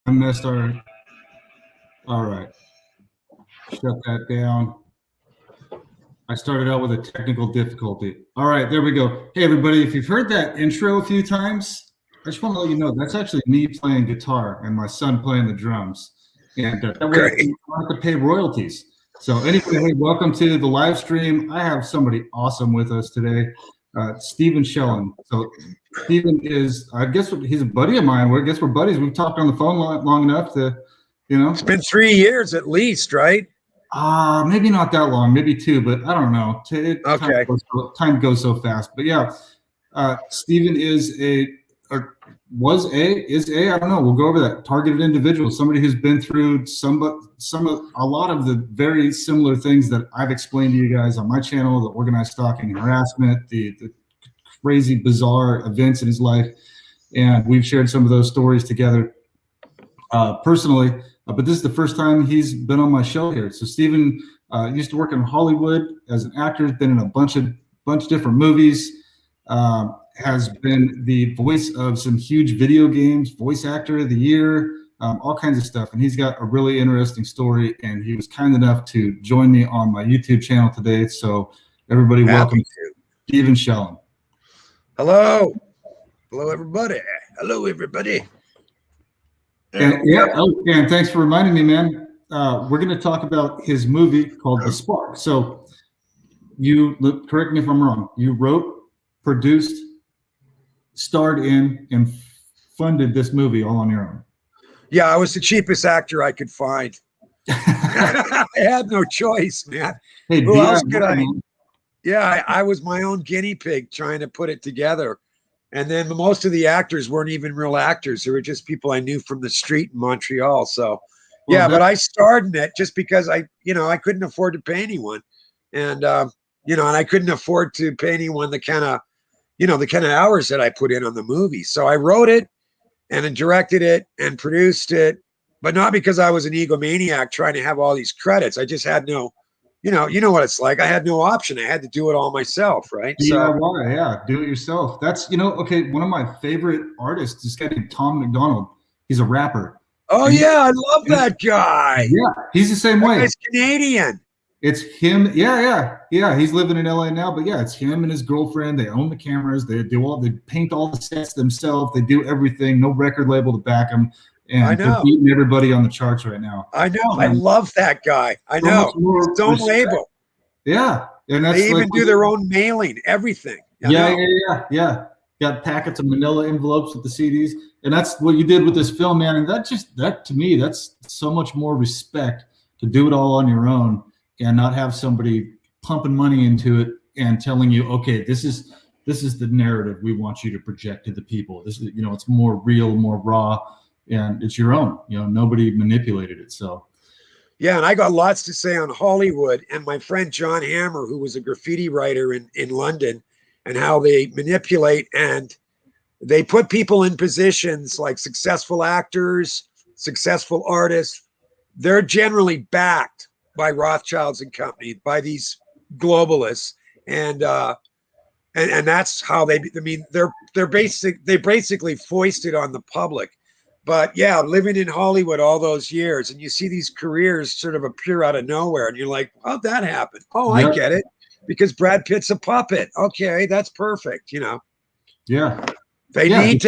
I missed our. All right. Shut that down. I started out with a technical difficulty. All right, there we go. Hey, everybody, if you've heard that intro a few times, I just want to let you know that's actually me playing guitar and my son playing the drums. And that way I don't have to pay royalties. So anyway, hey, welcome to the live stream. I have somebody awesome with us today, Stephen Shellen. So Stephen is, I guess he's a buddy of mine. I guess we're buddies. We've talked on the phone long enough to, It's been 3 years at least, right? Maybe not that long, maybe 2, but I don't know. Okay. Time goes so fast. But yeah, Stephen is a I don't know. We'll go over that. Targeted individual, somebody who's been through a lot of the very similar things that I've explained to you guys on my channel, the organized stalking and harassment, the crazy, bizarre events in his life. And we've shared some of those stories together personally. But this is the first time he's been on my show here. So Stephen used to work in Hollywood as an actor, has been in a bunch of different movies, has been the voice of some huge video games, voice actor of the year, all kinds of stuff. And he's got a really interesting story, and he was kind enough to join me on my YouTube channel today. So everybody, welcome to Stephen Shellen. Hello. Hello, everybody. Hello, everybody. And and thanks for reminding me, man. We're going to talk about his movie called The Spark. So you, correct me if I'm wrong, you wrote, produced, starred in, and funded this movie all on your own. Yeah, I was the cheapest actor I could find. I had no choice, man. Hey, who else could I? Yeah, I was my own guinea pig trying to put it together. And then most of the actors weren't even real actors. They were just people I knew from the street in Montreal. So, yeah, but I starred in it just because I couldn't afford to pay anyone. And, and I couldn't afford to pay anyone the kind of hours that I put in on the movie. So I wrote it and then directed it and produced it, but not because I was an egomaniac trying to have all these credits. I just had no, you know what it's like. I had no option. I had to do it all myself, right? DIY, yeah, do it yourself. That's, okay, one of my favorite artists is guy named Tom McDonald. He's a rapper. Oh, yeah, I love that guy. Yeah, he's the same way. He's Canadian. It's him. Yeah. He's living in LA now, but yeah, it's him and his girlfriend. They own the cameras. They paint all the sets themselves. They do everything. No record label to back them. And they're beating everybody on the charts right now. I know. I love that guy. I know. His own label. Yeah. And that's they even do their own mailing, everything. Yeah. Got packets of manila envelopes with the CDs. And that's what you did with this film, man. And that to me, that's so much more respect to do it all on your own and not have somebody pumping money into it and telling you, okay, this is the narrative we want you to project to the people. This is, it's more real, more raw. And it's your own, nobody manipulated it. So, yeah. And I got lots to say on Hollywood and my friend John Hammer, who was a graffiti writer in London, and how they manipulate and they put people in positions like successful actors, successful artists. They're generally backed by Rothschilds and company, by these globalists. And that's how they basically foisted on the public. But yeah, living in Hollywood all those years, and you see these careers sort of appear out of nowhere, and you're like, how'd that happen? Oh, I get it. Because Brad Pitt's a puppet. Okay, that's perfect, Yeah. They need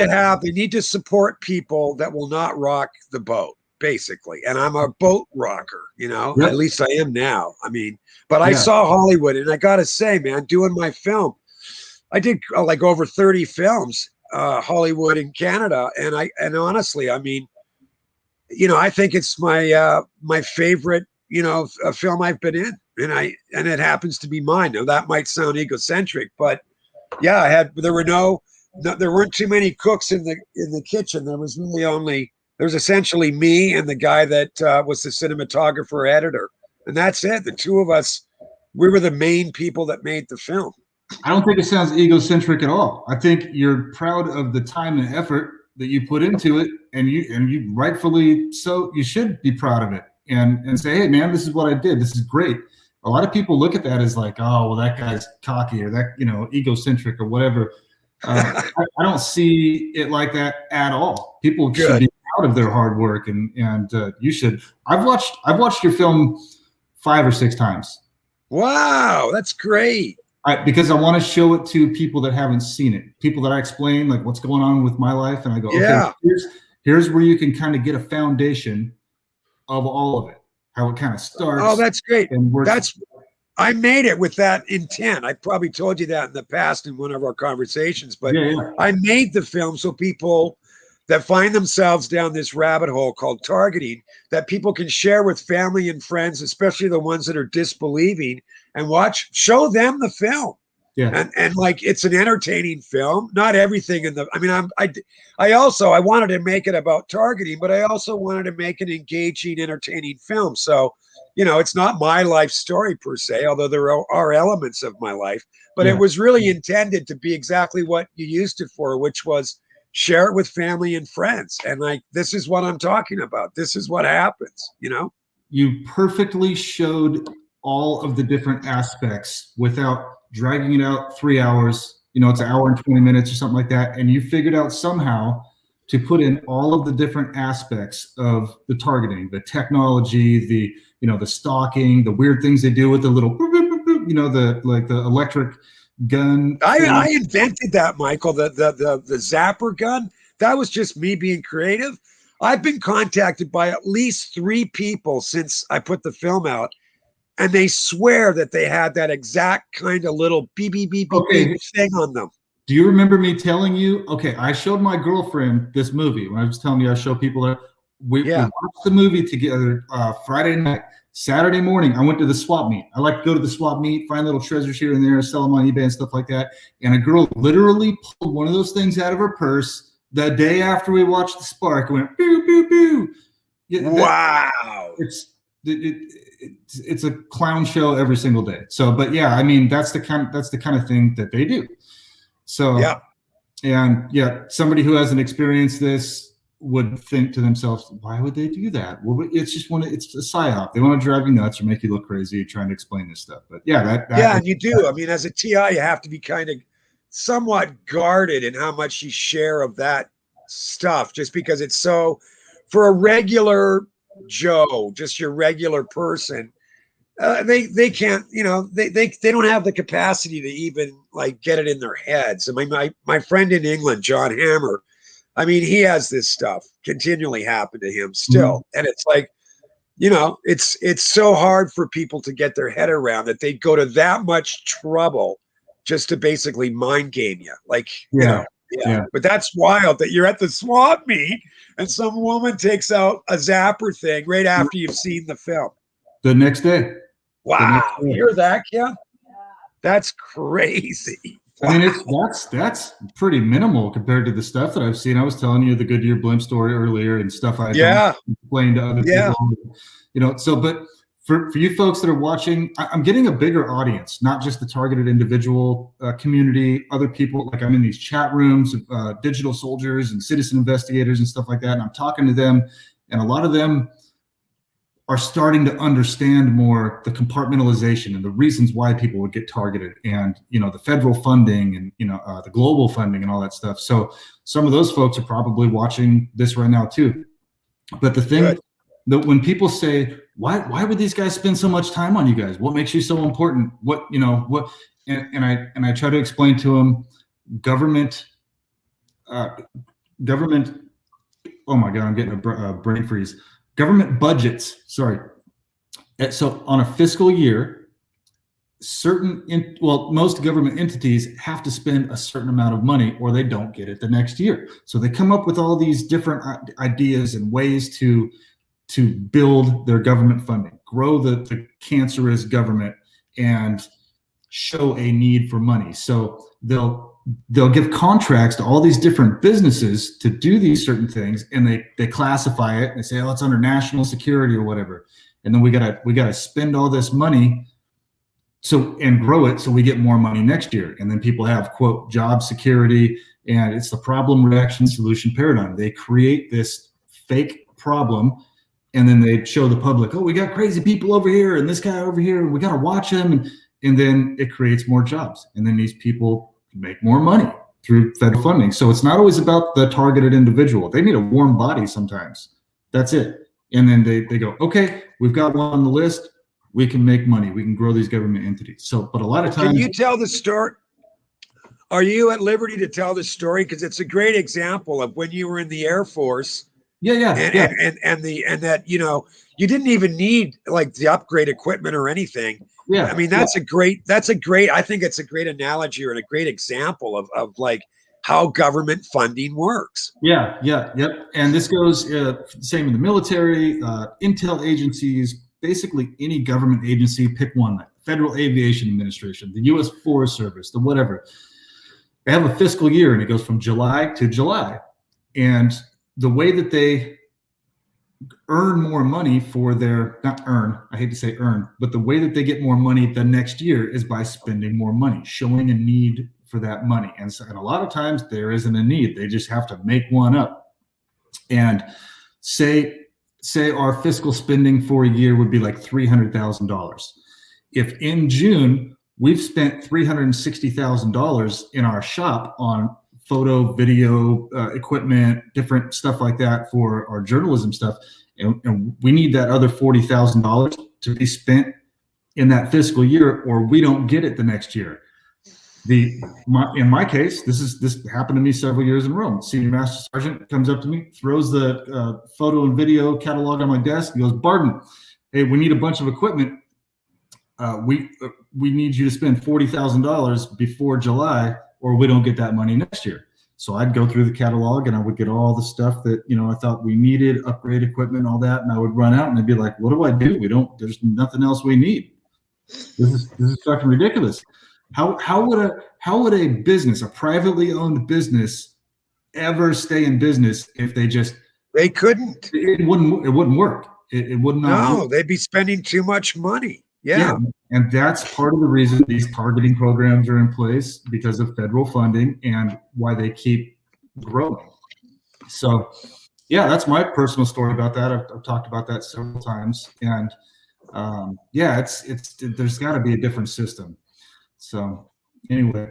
to support people that will not rock the boat, basically. And I'm a boat rocker, at least I am now. I mean, but I saw Hollywood, and I got to say, man, doing my film, I did like over 30 films. Hollywood in Canada, and honestly, I mean, I think it's my my favorite, a film I've been in, and it happens to be mine. Now that might sound egocentric, but Yeah, there weren't too many cooks in the kitchen. There's essentially me and the guy that was the cinematographer editor, and that's it. The two of us, we were the main people that made the film. I don't think it sounds egocentric at all. I think you're proud of the time and effort that you put into it, and you rightfully so. You should be proud of it and say, hey man, this is what I did. This is great. A lot of people look at that as like, oh well, that guy's cocky or that egocentric or whatever. I don't see it like that at all. People should be proud of their hard work, and you should. I've watched your film 5 or 6 times. Wow, that's great. Because I want to show it to people that haven't seen it, people that I explain like what's going on with my life, and I go, okay, here's where you can kind of get a foundation of all of it, how it kind of starts. Oh, that's great. And I made it with that intent. I probably told you that in the past in one of our conversations, but I made the film so people that find themselves down this rabbit hole called targeting, that people can share with family and friends, especially the ones that are disbelieving, and show them the film. Yeah. And like, it's an entertaining film. Not everything I wanted to make it about targeting, but I also wanted to make an engaging, entertaining film. So, it's not my life story per se, although there are elements of my life, but it was really intended to be exactly what you used it for, which was share it with family and friends. And like, this is what I'm talking about. This is what happens, You perfectly showed all of the different aspects without dragging it out 3 hours. It's an hour and 20 minutes or something like that. And you figured out somehow to put in all of the different aspects of the targeting, the technology, the stalking, the weird things they do with the little, the electric gun. I invented that, Michael, the zapper gun. That was just me being creative. I've been contacted by at least 3 people since I put the film out, and they swear that they had that exact kind of little beep, beep, beep, beep thing on them. Do you remember me telling you, okay, I showed my girlfriend this movie. When I was telling you I show people that we watched the movie together Friday night. Saturday morning, I went to the swap meet. I like to go to the swap meet, find little treasures here and there, sell them on eBay and stuff like that. And a girl literally pulled one of those things out of her purse the day after we watched The Spark. It went, boo, boo, boo. Yeah, wow. It's a clown show every single day. So, but yeah, I mean, that's the kind of thing that they do. So, somebody who hasn't experienced this would think to themselves, why would they do that? Well, it's a psyop. They want to drive you nuts or make you look crazy trying to explain this stuff. But and you do. I mean, as a TI, you have to be kind of somewhat guarded in how much you share of that stuff, just because it's so, for a regular Joe, just your regular person, they can't, they don't have the capacity to even like get it in their heads. I mean, my friend in England, John Hammer, I mean, he has this stuff continually happen to him still. And it's like, it's so hard for people to get their head around that they'd go to that much trouble just to basically mind game you. Like, but that's wild that you're at the swap meet and some woman takes out a zapper thing right after you've seen the film. The next day. Wow. You hear that, Ken? That's crazy. I mean, that's pretty minimal compared to the stuff that I've seen. I was telling you the Goodyear blimp story earlier and stuff I explained to other people. So, but for you folks that are watching, I'm getting a bigger audience, not just the targeted individual community, other people. Like I'm in these chat rooms of digital soldiers and citizen investigators and stuff like that. And I'm talking to them, and a lot of them are starting to understand more the compartmentalization and the reasons why people would get targeted, and the federal funding and the global funding and all that stuff. So some of those folks are probably watching this right now too. But the thing that when people say, why would these guys spend so much time on you guys? What makes you so important? What and I try to explain to them government. Oh my God, I'm getting a brain freeze. Government budgets, sorry. So on a fiscal year, most government entities have to spend a certain amount of money or they don't get it the next year. So they come up with all these different ideas and ways to build their government funding, grow the cancerous government, and show a need for money. So they'll they'll give contracts to all these different businesses to do these certain things, and they classify it and they say, oh, it's under national security or whatever. And then we gotta spend all this money and grow it so we get more money next year. And then people have, quote, job security, and it's the problem, reaction, solution paradigm. They create this fake problem, and then they show the public, oh, we got crazy people over here and this guy over here, and we got to watch him. And then it creates more jobs. And then these people make more money through federal funding. So it's not always about the targeted individual. They need a warm body sometimes. That's it. And then they go, okay, we've got one on the list. We can make money. We can grow these government entities. So, but a lot of times. Can you tell the story? Are you at liberty to tell the story? Because it's a great example of when you were in the Air Force. Yeah. And that, you know, you didn't even need like the upgrade equipment or anything. Yeah. I mean, I think it's a great analogy or a great example of like how government funding works. Yep. And this goes same in the military, intel agencies, basically any government agency, pick one, like Federal Aviation Administration, the U.S. Forest Service, the whatever. They have a fiscal year and it goes from July to July. And the way that they earn more money for their, not earn, I hate to say earn, but the way that they get more money the next year is by spending more money, showing a need for that money. And so, and a lot of times there isn't a need. They just have to make one up. And say our fiscal spending for a year would be like $300,000. If in June we've spent $360,000 in our shop on photo, video, equipment, different stuff like that for our journalism stuff, and we need that other $40,000 to be spent in that fiscal year, or we don't get it the next year. In my case, this happened to me several years in a row. Senior Master Sergeant comes up to me, throws the photo and video catalog on my desk. He goes, Barden, hey, we need a bunch of equipment. We need you to spend $40,000 before July, or we don't get that money next year. So I'd go through the catalog and I would get all the stuff that, you know, I thought we needed, upgrade equipment, all that, and I would run out and I'd be like, what do I do? There's nothing else we need. This is fucking ridiculous. How would a business, a privately owned business, ever stay in business if they couldn't? It wouldn't work. It would not. No, work. They'd be spending too much money. Yeah. And that's part of the reason these targeting programs are in place, because of federal funding and why they keep growing. So, yeah, that's my personal story about that. I've talked about that several times, and there's got to be a different system. So, anyway,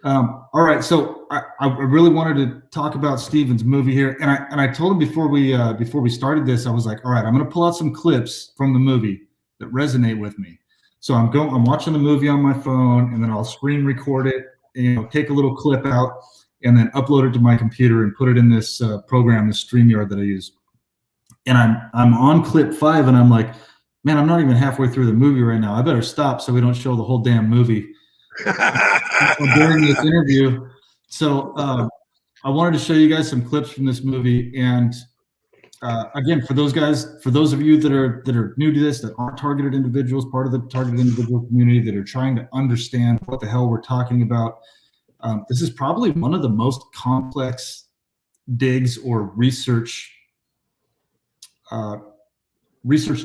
all right. So I really wanted to talk about Steven's movie here, and I told him before we started this, I was like, all right, I'm going to pull out some clips from the movie that resonate with me. So I'm watching the movie on my phone, and then I'll screen record it, and, take a little clip out, and then upload it to my computer and put it in this program, this StreamYard that I use. And I'm on clip 5, and I'm like, man, I'm not even halfway through the movie right now. I better stop so we don't show the whole damn movie during this interview. So I wanted to show you guys some clips from this movie, and again, for those of you that are new to this, that aren't targeted individuals, part of the targeted individual community, that are trying to understand what the hell we're talking about, this is probably one of the most complex digs or research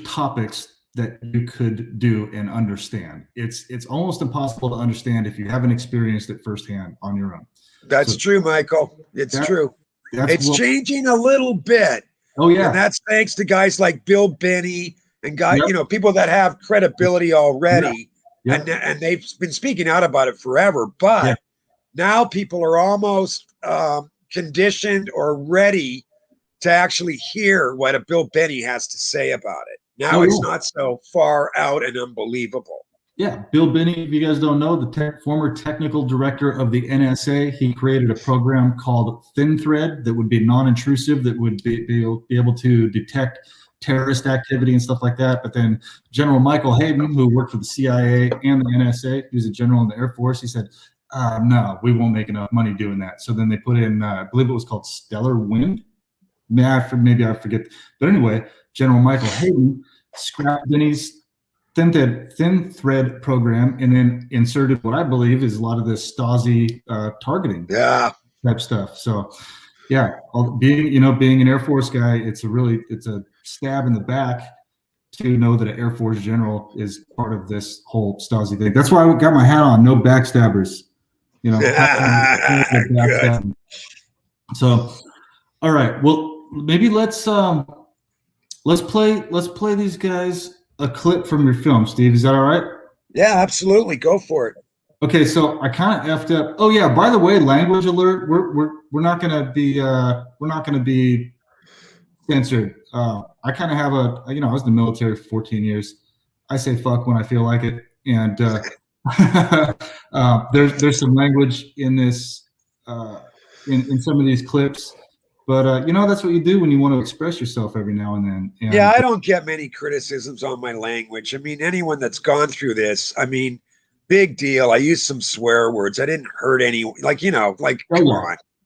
topics that you could do and understand. It's almost impossible to understand if you haven't experienced it firsthand on your own. That's true, Michael. It's true. It's changing a little bit. Oh yeah, and that's thanks to guys like Bill Binney and people that have credibility already, and they've been speaking out about it forever. But now people are almost conditioned or ready to actually hear what a Bill Binney has to say about it. Now it's not so far out and unbelievable. Yeah, Bill Binney, if you guys don't know, the former technical director of the NSA, he created a program called Thin Thread that would be non-intrusive, that would be able to detect terrorist activity and stuff like that. But then General Michael Hayden, who worked for the CIA and the NSA, he was a general in the Air Force, he said, no, we won't make enough money doing that. So then they put in, I believe it was called Stellar Wind. Maybe I forget. But anyway, General Michael Hayden scrapped Binney's thin thread program, and then inserted what I believe is a lot of this Stasi targeting type stuff. So yeah, being an Air Force guy, it's a stab in the back to know that an Air Force general is part of this whole Stasi thing. That's why I got my hat on. No backstabbers. Backstabbing. So, all right. Well, maybe let's play these guys a clip from your film, Steve. Is that all right? Yeah, absolutely. Go for it. Okay, so I kind of effed up. Oh yeah, by the way, language alert. We're not gonna be censored. I kind of have I was in the military for 14 years. I say fuck when I feel like it, and there's some language in this in some of these clips, but that's what you do when you want to express yourself every now and then. And, yeah, I don't get many criticisms on my language. I mean, anyone that's gone through this, I mean, big deal. I used some swear words. I didn't hurt anyone. Come on.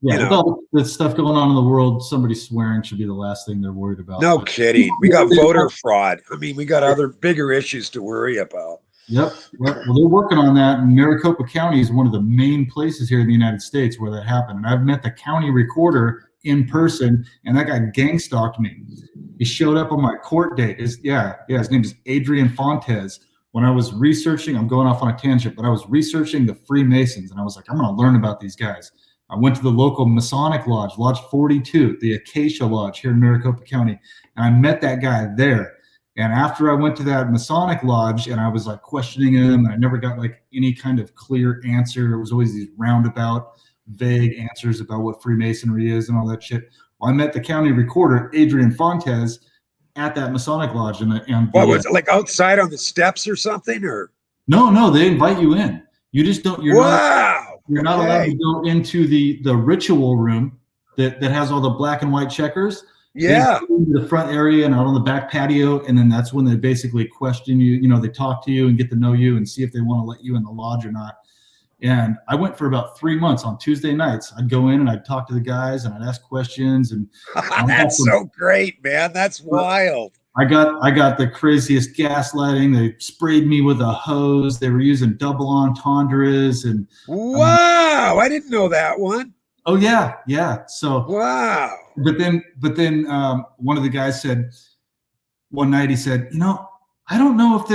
Yeah, with all the stuff going on in the world, somebody swearing should be the last thing they're worried about. No kidding. We got voter fraud. I mean, we got other bigger issues to worry about. Yep. Well, they're working on that. And Maricopa County is one of the main places here in the United States where that happened. And I've met the county recorder in person, and that guy gang stalked me. He showed up on my court date. His name is Adrian Fontes. When I was researching, I'm going off on a tangent, but I was researching the Freemasons, and I was like, I'm going to learn about these guys. I went to the local Masonic Lodge, Lodge 42, the Acacia Lodge here in Maricopa County, and I met that guy there. And after I went to that Masonic Lodge and I was like questioning him, and I never got like any kind of clear answer. It was always these roundabout, vague answers about what Freemasonry is and all that shit. Well, I met the county recorder, Adrian Fontes, at that Masonic Lodge. What was it, like outside on the steps or something? Or no, they invite you in. You just don't. You're not allowed to go into the ritual room that has all the black and white checkers. Yeah. They go into the front area and out on the back patio, and then that's when they basically question you. You know, they talk to you and get to know you and see if they want to let you in the lodge or not. And I went for about 3 months on Tuesday nights. I'd go in and I'd talk to the guys and I'd ask questions. And that's so great, man. That's wild. I got the craziest gaslighting. They sprayed me with a hose. They were using double entendres and wow, I didn't know that one. Oh yeah. So wow. But then one of the guys said one night, he said, I don't know if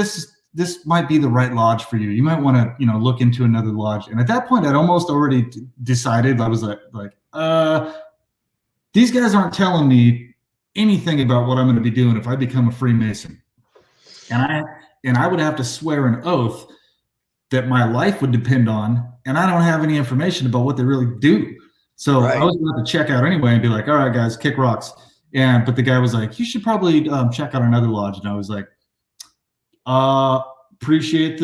this might be the right lodge for you. You might want to, look into another lodge. And at that point, I'd almost already decided. I was like, these guys aren't telling me anything about what I'm going to be doing if I become a Freemason. And I would have to swear an oath that my life would depend on, and I don't have any information about what they really do. So I was going to check out anyway and be like, all right, guys, kick rocks. But the guy was like, you should probably check out another lodge. And I was like, appreciate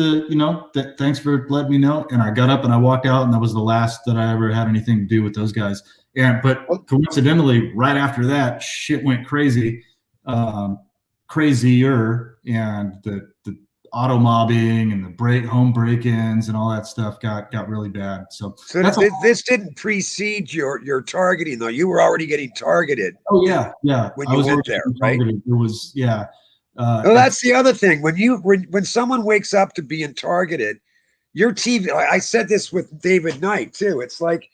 thanks for letting me know. And I got up and I walked out, and that was the last that I ever had anything to do with those guys. But coincidentally, right after that, shit went crazy, crazier, and the auto mobbing and the home break-ins and all that stuff got really bad. So this didn't precede your targeting, though. You were already getting targeted. Oh yeah. When you went there, right? It was well, that's the other thing. When someone wakes up to being targeted, your TV. I said this with David Knight too. It's like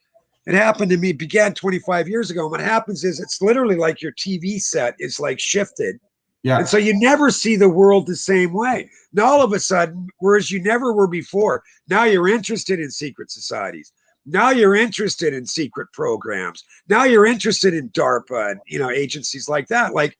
it happened to me. It began 25 years ago. And what happens is it's literally like your TV set is like shifted. Yeah. And so you never see the world the same way. Now all of a sudden, whereas you never were before, now you're interested in secret societies. Now you're interested in secret programs. Now you're interested in DARPA and agencies like that. Like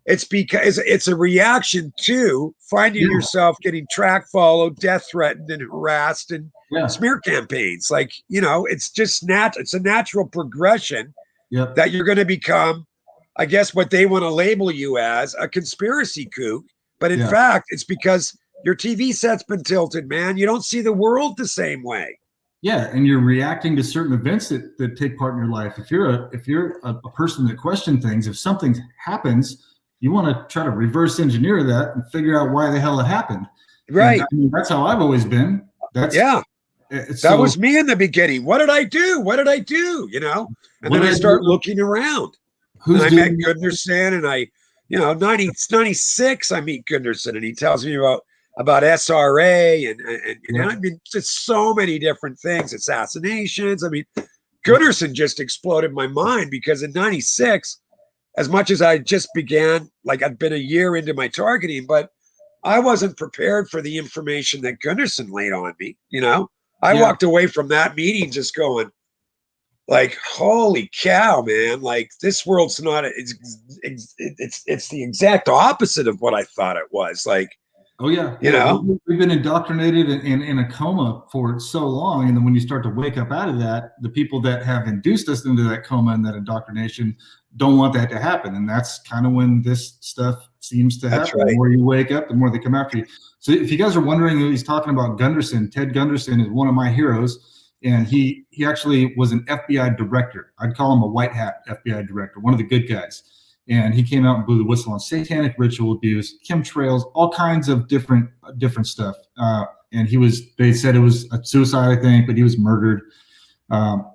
it's because it's a reaction to finding yourself getting track followed, death threatened, and harassed, and smear campaigns. Like, it's just it's a natural progression that you're going to become, I guess, what they want to label you as, a conspiracy kook. But in fact, it's because your TV set's been tilted, man. You don't see the world the same way. Yeah, and you're reacting to certain events that take part in your life. If you're a person that questions things, if something happens, you want to try to reverse engineer that and figure out why the hell it happened. Right. And that's how I've always been. That was me in the beginning. What did I do? And then I start looking around. I met Gunderson, and 96, I meet Gunderson, and he tells me about about SRA and Yeah. I mean, just so many different things, assassinations. I mean, Gunderson just exploded my mind because in 96, as much as I just began, like I'd been a year into my targeting, but I wasn't prepared for the information that Gunderson laid on me. I Yeah. walked away from that meeting just going, like, holy cow, man! Like, this world's not. It's the exact opposite of what I thought it was. Like, Oh yeah, you yeah. know, We've been indoctrinated in a coma for so long, and then when you start to wake up out of that, the people that have induced us into that coma and that indoctrination don't want that to happen, and that's kind of when this stuff seems to that's happen. The right. more you wake up, the more they come after you. So if you guys are wondering who he's talking about, Gunderson, Ted Gunderson is one of my heroes, and he actually was an FBI director. I'd call him a white hat FBI director, one of the good guys. And he came out and blew the whistle on satanic ritual abuse, chemtrails, all kinds of different stuff. And they said it was a suicide, I think, but he was murdered,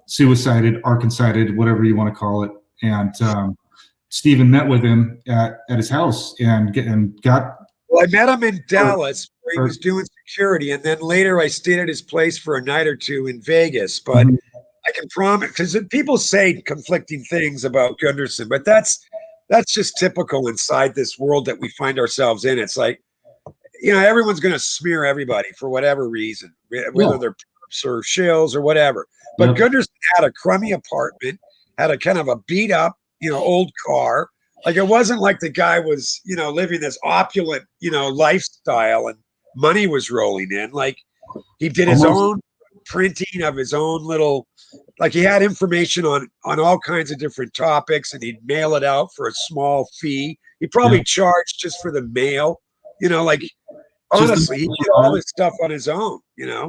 suicided, arkancided, whatever you want to call it. And Stephen met with him at his house and got. Well, I met him in Dallas where he was doing security, and then later I stayed at his place for a night or two in Vegas. But I can promise, because people say conflicting things about Gunderson, but that's just typical inside this world that we find ourselves in. It's like, everyone's going to smear everybody for whatever reason, whether they're perps or shills or whatever. But Gunderson had a crummy apartment, had a kind of a beat up, old car. Like, it wasn't like the guy was, living this opulent, lifestyle and money was rolling in. Like, he did his own printing of his own little, like, he had information on all kinds of different topics, and he'd mail it out for a small fee. He probably charged just for the mail, like, honestly, he did all this stuff on his own. Yeah,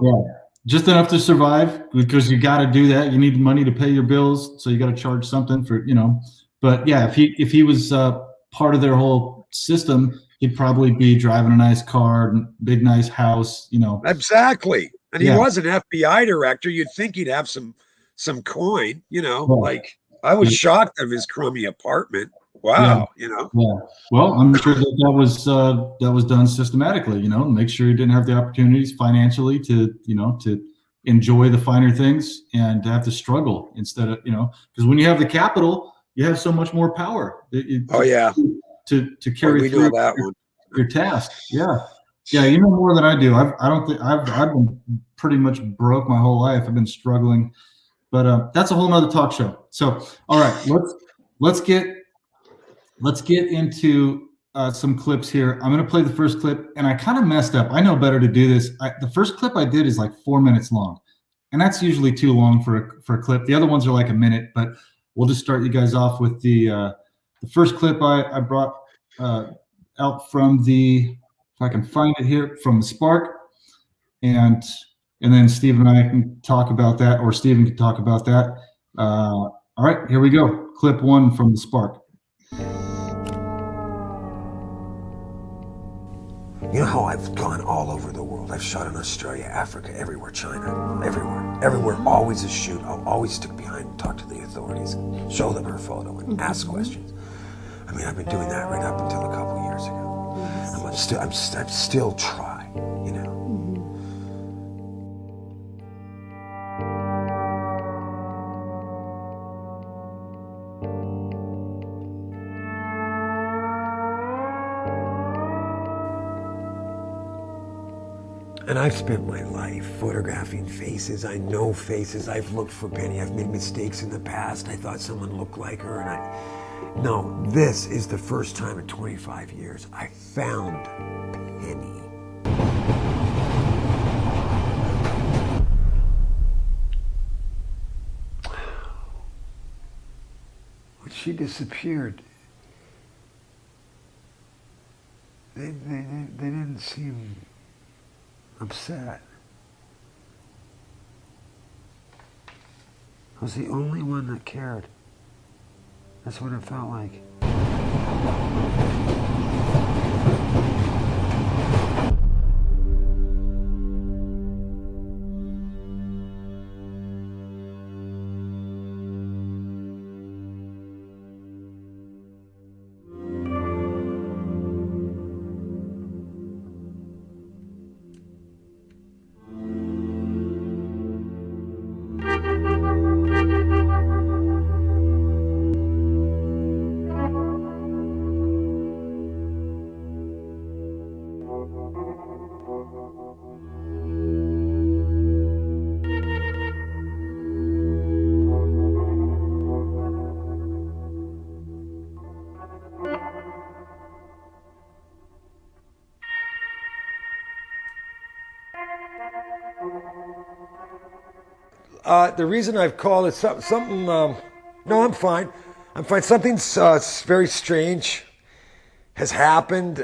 just enough to survive, because you got to do that. You need money to pay your bills, so you got to charge something for, But yeah, if he was part of their whole system, he'd probably be driving a nice car, big nice house, Exactly. And he was an FBI director. You'd think he'd have some coin, like, I was shocked of his crummy apartment. Wow. Yeah. Well, I'm sure that was done systematically, make sure he didn't have the opportunities financially to, to enjoy the finer things and to have to struggle instead of, because when you have the capital, you have so much more power. To carry through your task. Yeah. Yeah, you know more than I do. I've been pretty much broke my whole life. I've been struggling, but that's a whole nother talk show. So, all right, let's get into some clips here. I'm going to play the first clip, and I kind of messed up. I know better to do this. The first clip I did is like 4 minutes long, and that's usually too long for a clip. The other ones are like a minute, but we'll just start you guys off with the first clip I brought out from the, if I can find it here, from the Spark, and then Steve and I can talk about that, or Steven can talk about that. All right, here we go. Clip 1 from the Spark. You know how I've gone all over the world. I've shot in Australia, Africa, everywhere, China, everywhere, always a shoot. I'll always stick behind and talk to the authorities, show them her photo and ask questions. I mean, I've been doing that right up until a couple of years ago. I'm still try, And I've spent my life photographing faces. I know faces. I've looked for Penny. I've made mistakes in the past. I thought someone looked like her, and no, this is the first time in 25 years I found Penny. When she disappeared, they didn't seem upset. I was the only one that cared. That's what it felt like. The reason I've called is something. No, I'm fine. I'm fine. Something very strange has happened.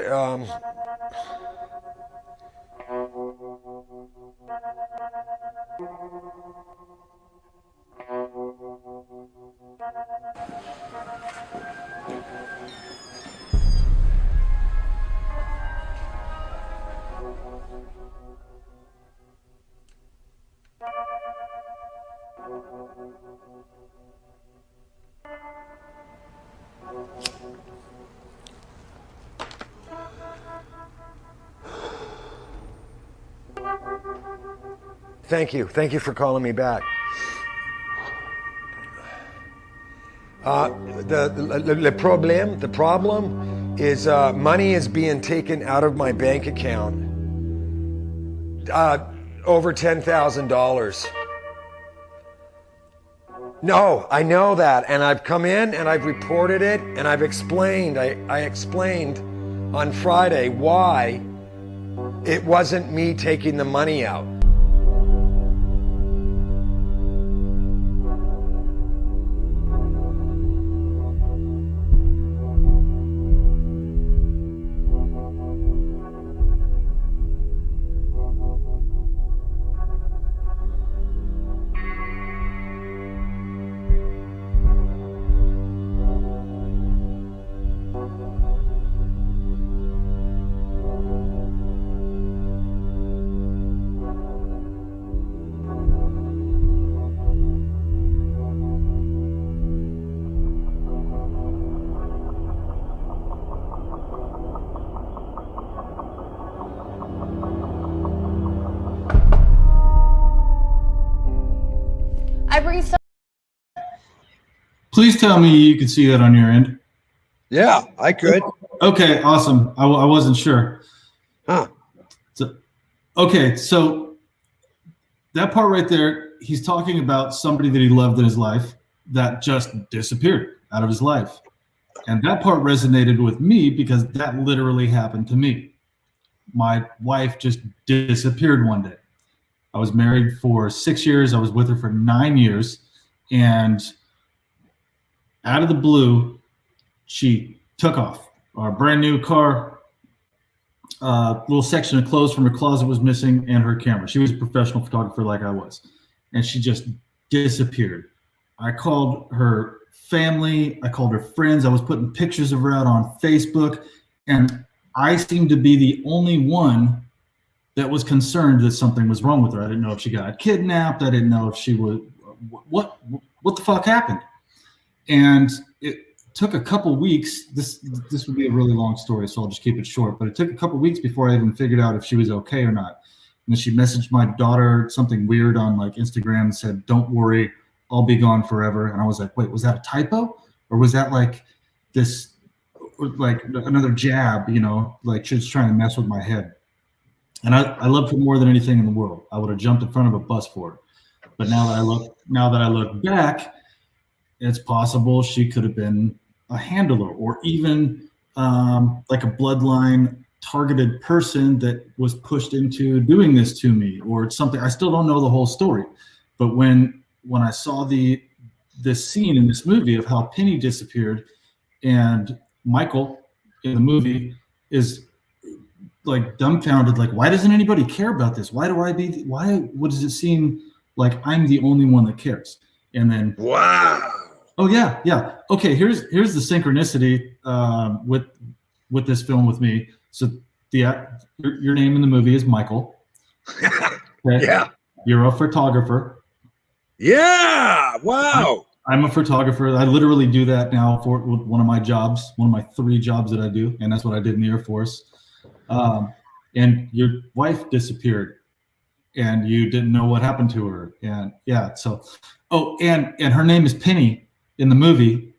Thank you. Thank you for calling me back. The problem is money is being taken out of my bank account. Over $10,000. No, I know that, and I've come in and I've reported it, and I've explained. I explained on Friday why it wasn't me taking the money out. Please tell me you can see that on your end. Yeah, I could. Okay, awesome. I wasn't sure. Huh. So that part right there, he's talking about somebody that he loved in his life that just disappeared out of his life. And that part resonated with me because that literally happened to me. My wife just disappeared one day. I was married for 6 years. I was with her for 9 years. And out of the blue, she took off. Our brand new car, little section of clothes from her closet was missing, and her camera. She was a professional photographer like I was. And she just disappeared. I called her family. I called her friends. I was putting pictures of her out on Facebook. And I seemed to be the only one that was concerned that something was wrong with her. I didn't know if she got kidnapped. I didn't know if she was, what the fuck happened? And it took a couple weeks. This would be a really long story, so I'll just keep it short. But it took a couple weeks before I even figured out if she was okay or not. And then she messaged my daughter something weird on like Instagram and said, "Don't worry, I'll be gone forever." And I was like, "Wait, was that a typo, or was that like this, like another jab? You know, like she's trying to mess with my head." And I loved her more than anything in the world. I would have jumped in front of a bus for her. But now that I look back, it's possible she could have been a handler, or even like a bloodline targeted person that was pushed into doing this to me, or something. I still don't know the whole story. But when I saw this scene in this movie of how Penny disappeared, and Michael in the movie is like dumbfounded, like, why doesn't anybody care about this? What does it seem like I'm the only one that cares? And then, wow. Oh yeah. Okay, here's the synchronicity with this film with me. So your name in the movie is Michael. Okay? Yeah. You're a photographer. Yeah. Wow. I'm a photographer. I literally do that now for one of my jobs, one of my 3 jobs that I do, and that's what I did in the Air Force. And your wife disappeared, and you didn't know what happened to her. And yeah, so and her name is Penny in the movie,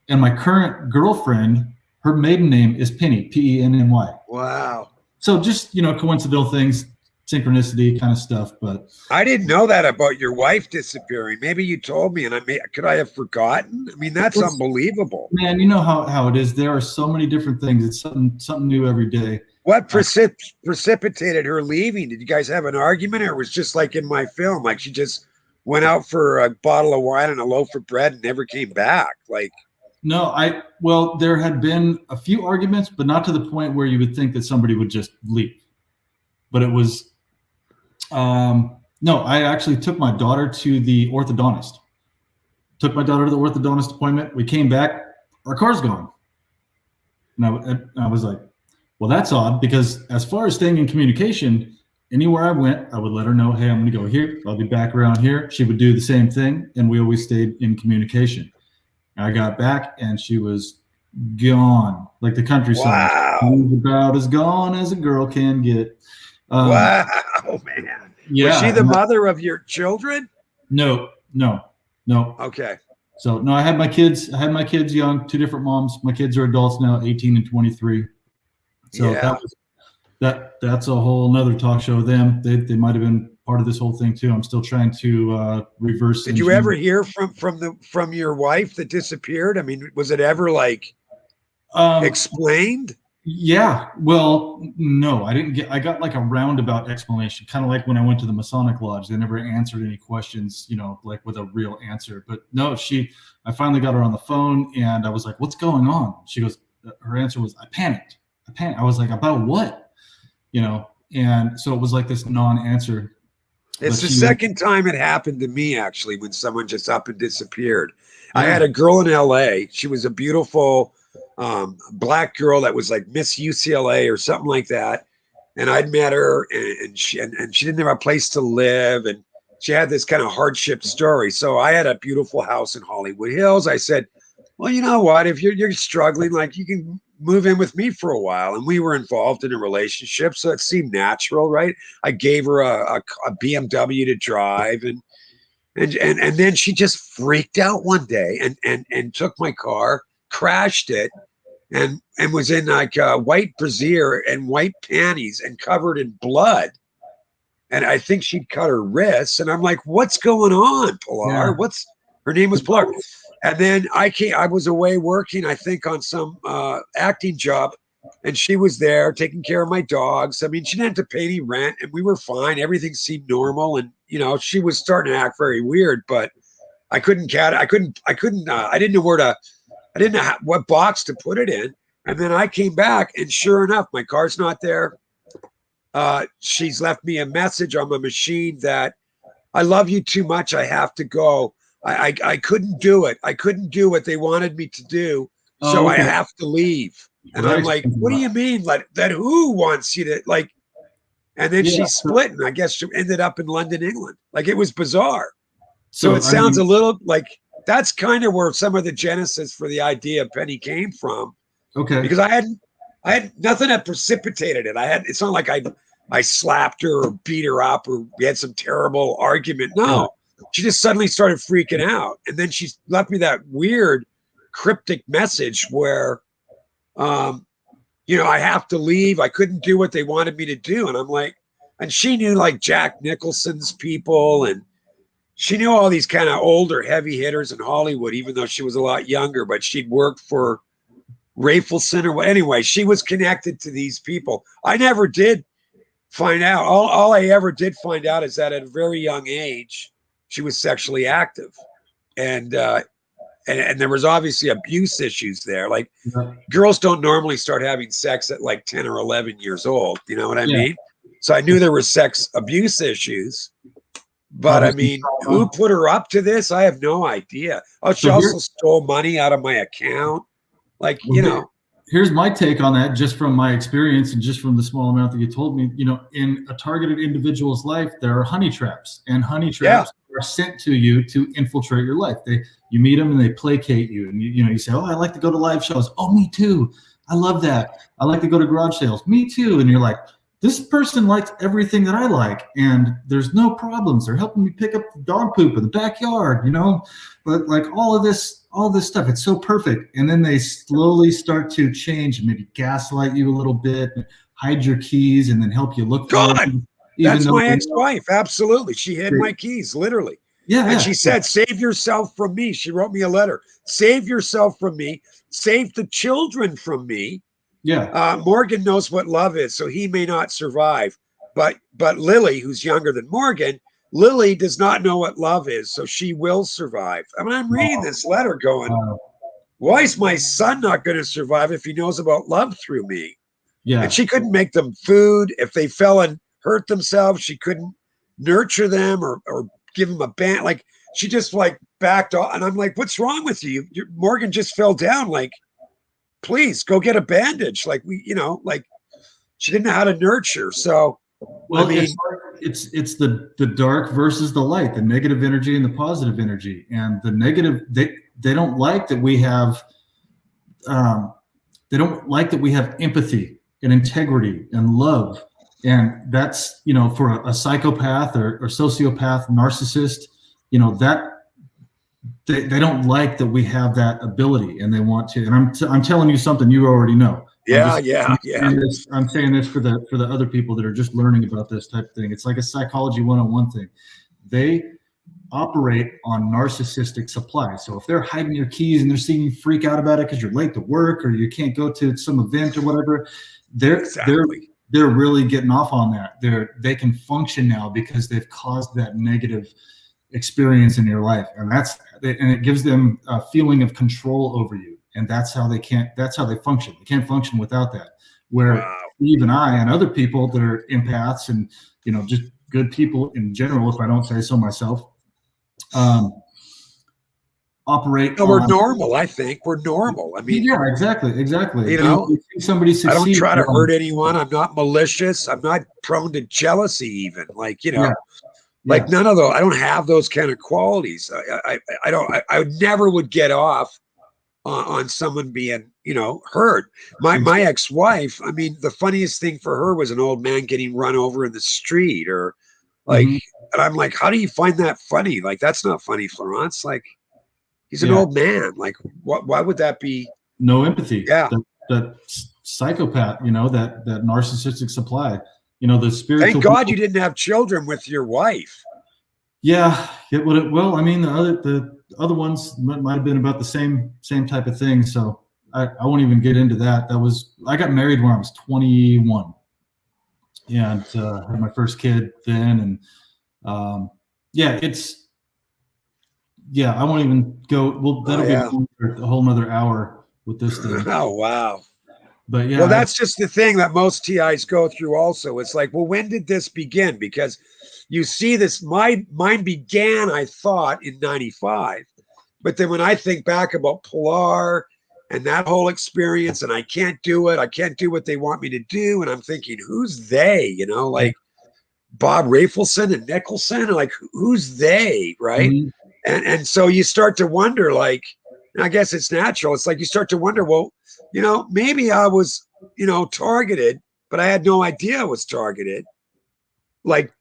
and my current girlfriend, her maiden name is Penny, Penny. Wow. So just, coincidental things, synchronicity kind of stuff. But I didn't know that about your wife disappearing. Maybe you told me, and could I have forgotten? I mean, that's unbelievable. Man, you know how it is. There are so many different things. It's something new every day. What precipitated her leaving? Did you guys have an argument, or it was just like in my film, like she just went out for a bottle of wine and a loaf of bread and never came back. Like, No, well, there had been a few arguments, but not to the point where you would think that somebody would just leave. But it was, no, I actually took my daughter to the orthodontist. Took my daughter to the orthodontist appointment. We came back, our car's gone. And I was like, well, that's odd, because as far as staying in communication, anywhere I went, I would let her know, hey, I'm going to go here. I'll be back around here. She would do the same thing, and we always stayed in communication. I got back, and she was gone, like the countryside. wow. She was about as gone as a girl can get. Wow, man. Yeah. Was she the mother of your children? No. Okay. So no, I had my kids young, 2 different moms. My kids are adults now, 18 and 23. So Yeah. that's a whole nother talk show. Them, they might have been part of this whole thing too. I'm still trying to reverse. Did you ever hear from your wife that disappeared? I mean, was it ever like explained? Yeah. Well, no, I got like a roundabout explanation, kind of like when I went to the Masonic Lodge. They never answered any questions, like with a real answer. But no, I finally got her on the phone, and I was like, what's going on? She goes, her answer was, I panicked. I was like, about what? And so it was like this non-answer. It's the second time it happened to me, actually, when someone just up and disappeared. Yeah. I had a girl in LA. She was a beautiful black girl that was like Miss UCLA or something like that. And I'd met her, and she didn't have a place to live, and she had this kind of hardship story. So I had a beautiful house in Hollywood Hills. I said, well, you know what? If you're struggling, like, you can move in with me for a while. And we were involved in a relationship, so it seemed natural, right? I gave her a BMW to drive, and then she just freaked out one day and took my car, crashed it, and was in like a white brassiere and white panties and covered in blood. And I think she'd cut her wrists. And I'm like, what's going on, Pilar? Yeah. Her name was Pilar. And then I was away working, I think, on some acting job, and she was there taking care of my dogs. I mean, she didn't have to pay any rent, and we were fine. Everything seemed normal. And, she was starting to act very weird, but I didn't know what box to put it in. And then I came back, and sure enough, my car's not there. She's left me a message on my machine that, I love you too much, I have to go. I couldn't do it. I couldn't do what they wanted me to do. So okay. I have to leave. And I'm like, what do you mean? Like, that who wants you to, like, and then she split, and I guess she ended up in London, England. Like, it was bizarre. So it sounds a little like that's kind of where some of the genesis for the idea of Penny came from. Okay. Because I had nothing that precipitated it. It's not like I slapped her or beat her up or we had some terrible argument. No. She just suddenly started freaking out. And then she left me that weird cryptic message where, I have to leave. I couldn't do what they wanted me to do. And I'm like, and she knew like Jack Nicholson's people, and she knew all these kind of older heavy hitters in Hollywood, even though she was a lot younger, but she'd worked for Rafelson or what. Anyway, she was connected to these people. I never did find out. All I ever did find out is that at a very young age, she was sexually active, and there was obviously abuse issues there. Like, girls don't normally start having sex at like 10 or 11 years old. You know what I mean? So I knew there were sex abuse issues, but I mean, who put her up to this? I have no idea. Oh, she also stole money out of my account. Like, Here's my take on that, just from my experience and just from the small amount that you told me. In a targeted individual's life, there are honey traps, and honey traps are sent to you to infiltrate your life. You meet them and they placate you, and you say, oh, I like to go to live shows. Oh, me too. I love that. I like to go to garage sales. Me too. And you're like, this person likes everything that I like, and there's no problems. They're helping me pick up the dog poop in the backyard, but like all of this stuff, it's so perfect. And then they slowly start to change and maybe gaslight you a little bit, hide your keys, and then help you look for them. That's my ex-wife. Absolutely. She hid my keys, literally. Yeah. And she said, save yourself from me. She wrote me a letter. Save yourself from me. Save the children from me. Yeah. Morgan knows what love is, so he may not survive. But Lily, who's younger than Morgan, Lily does not know what love is, so she will survive. I mean, I'm reading this letter going, why is my son not going to survive if he knows about love through me? Yeah. And she couldn't make them food. If they fell and hurt themselves, she couldn't nurture them or give them a band. Like, she just like backed off. And I'm like, what's wrong with you? Morgan just fell down. Like, please go get a bandage. Like, like she didn't know how to nurture. So, well, I mean, it's the dark versus the light, the negative energy and the positive energy. And the negative, they don't like that we have, empathy and integrity and love. And that's, for a psychopath or sociopath, narcissist, that they don't like that we have that ability, and they want to. And I'm telling you something you already know. Yeah. I'm saying this for the other people that are just learning about this type of thing. It's like a psychology 101 thing. They operate on narcissistic supply. So if they're hiding your keys and they're seeing you freak out about it because you're late to work or you can't go to some event or whatever, they're really getting off on that. They can function now because they've caused that negative experience in your life, and it gives them a feeling of control over you, and that's how they function. They can't function without that. Where even I and other people that are empaths and just good people in general, if I don't say so myself, operate. No, we're normal. I think we're normal. I mean, yeah, exactly. You see somebody succeed, I don't try to hurt anyone. I'm not malicious. I'm not prone to jealousy, even. Like, like none of those. I don't have those kind of qualities. I don't. I never would get off on someone being, hurt. My ex-wife. I mean, the funniest thing for her was an old man getting run over in the street, or like, and I'm like, how do you find that funny? Like, that's not funny, Florence. Like, he's an old man. Like, why would that be? No empathy. Yeah. That psychopath, that narcissistic supply, the spiritual. Thank God you didn't have children with your wife. Yeah. Well, I mean, the other ones might have been about the same type of thing. So I won't even get into that. I got married when I was 21. And had my first kid then. And I won't even go. Well, that'll be a whole nother hour with this thing. Oh, wow. But yeah. Well, that's just the thing that most TIs go through also. It's like, well, when did this begin? Because you see this, mine began, I thought, in 95. But then when I think back about Pilar and that whole experience, and I can't do it, I can't do what they want me to do. And I'm thinking, who's they? Like Bob Rafelson and Nicholson, like, who's they? Right. Mm-hmm. And so you start to wonder, like, I guess it's natural. It's like you start to wonder, well, maybe I was, targeted, but I had no idea I was targeted. Like,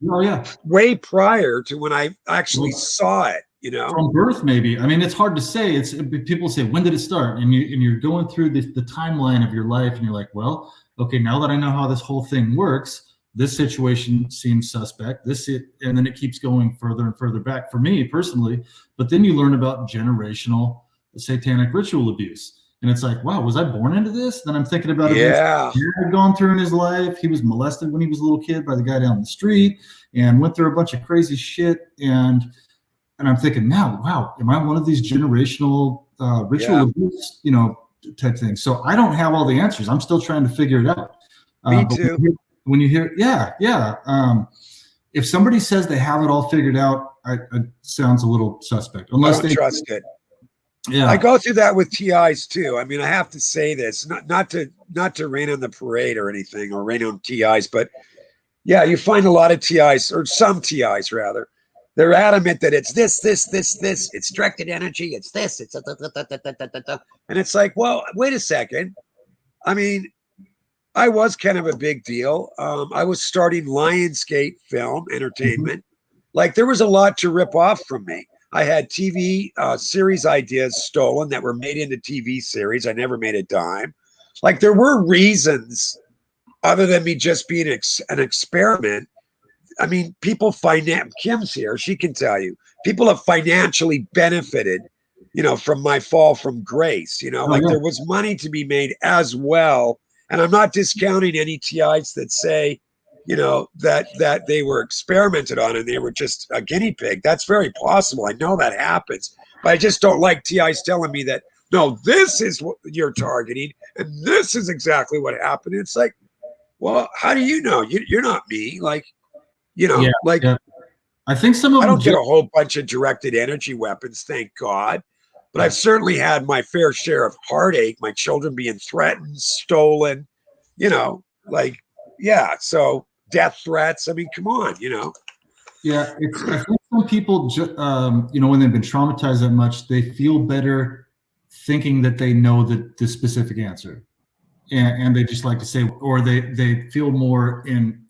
way prior to when I actually saw it, from birth, maybe. I mean, it's hard to say. People say, when did it start? And you're going through the timeline of your life, and you're like, well, okay, now that I know how this whole thing works, this situation seems suspect. And then it keeps going further and further back for me personally. But then you learn about generational satanic ritual abuse. And it's like, wow, was I born into this? Then I'm thinking about it. Yeah. He had gone through in his life. He was molested when he was a little kid by the guy down the street and went through a bunch of crazy shit. And I'm thinking now, wow, am I one of these generational ritual abuse, type things? So I don't have all the answers. I'm still trying to figure it out. Me too. When you hear, if somebody says they have it all figured out, it sounds a little suspect. Unless they trust it. Yeah, I go through that with TIs too. I mean, I have to say this, not to rain on the parade or anything, or rain on TIs, but yeah, you find a lot of TIs, or some TIs rather. They're adamant that it's this. It's directed energy. It's this. It's and it's like, well, wait a second. I mean, I was kind of a big deal. I was starting Lionsgate Film Entertainment. Like, there was a lot to rip off from me. I had TV series ideas stolen that were made into TV series. I never made a dime. Like, there were reasons other than me just being an experiment. I mean, Kim's here. She can tell you. People have financially benefited, from my fall from grace. There was money to be made as well. And I'm not discounting any TIs that say, that they were experimented on and they were just a guinea pig. That's very possible. I know that happens, but I just don't like TIs telling me that, no, this is what you're targeting and this is exactly what happened. It's like, well, how do you know? You're not me. Like, Yeah, like yeah. I think some of I them don't get a whole bunch of directed energy weapons, thank God. But I've certainly had my fair share of heartache, my children being threatened, stolen, like, yeah. So death threats. I mean, come on, Yeah, I think some people, when they've been traumatized that much, they feel better thinking that they know the specific answer, and they just like to say, or they feel more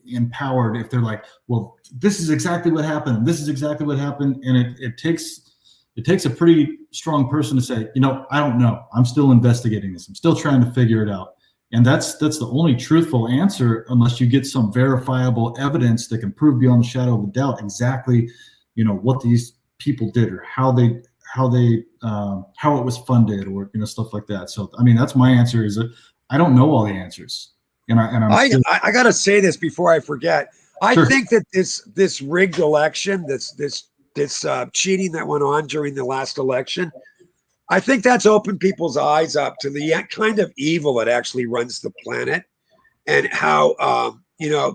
empowered if they're like, well, this is exactly what happened. This is exactly what happened, and it takes a pretty strong person to say, I don't know. I'm still investigating this. I'm still trying to figure it out. And that's the only truthful answer, unless you get some verifiable evidence that can prove beyond the shadow of a doubt exactly, what these people did or how it was funded or stuff like that. So I mean, that's my answer. Is that I don't know all the answers, I gotta say this before I forget. I Sure. think that this rigged election, this cheating that went on during the last election, I think that's opened people's eyes up to the kind of evil that actually runs the planet, and how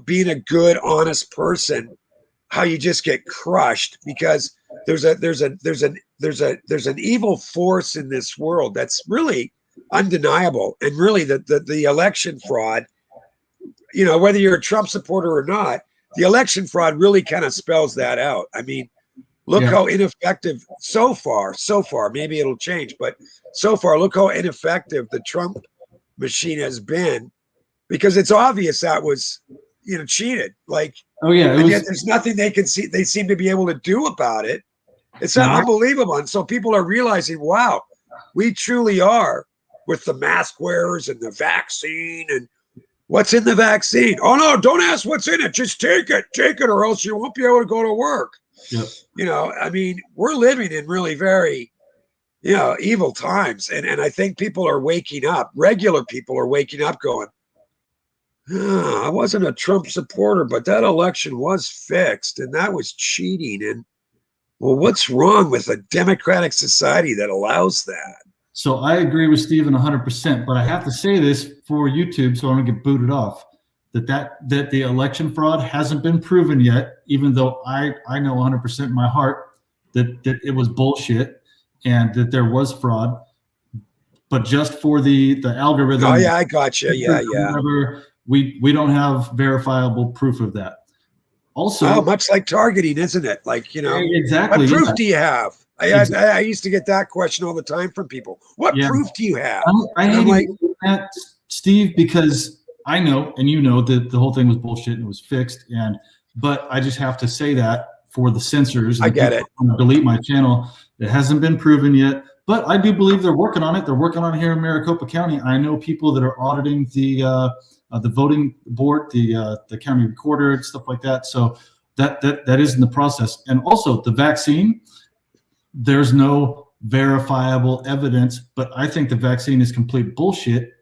being a good, honest person, how you just get crushed because there's an evil force in this world that's really undeniable, and really the election fraud, whether you're a Trump supporter or not, the election fraud really kind of spells that out. I mean, look how ineffective so far, maybe it'll change, but so far, look how ineffective the Trump machine has been, because it's obvious that was, cheated. Like, oh yeah, and yet there's nothing they seem to be able to do about it. It's unbelievable. And so people are realizing, wow, we truly are, with the mask wearers and the vaccine, and what's in the vaccine. Oh no, don't ask what's in it. Just take it, or else you won't be able to go to work. Yep. I mean, we're living in really very, evil times. And I think people are waking up. Regular people are waking up going, I wasn't a Trump supporter, but that election was fixed and that was cheating. And well, what's wrong with a democratic society that allows that? So I agree with Stephen 100%, but I have to say this for YouTube so I don't get booted off, that the election fraud hasn't been proven yet, even though I know 100% in my heart that it was bullshit and that there was fraud, but just for the algorithm. Oh yeah, I got you. Yeah. We don't have verifiable proof of that. Also, much like targeting, isn't it? Like, exactly. What proof do you have? I used to get that question all the time from people. What proof do you have? I hate that, Steve, because I know, and that the whole thing was bullshit and it was fixed. But I just have to say that for the censors. I get it. Delete my channel. It hasn't been proven yet, but I do believe they're working on it. They're working on it here in Maricopa County. I know people that are auditing the voting board, the county recorder, and stuff like that. So that is in the process. And also the vaccine. There's no verifiable evidence, but I think the vaccine is complete bullshit.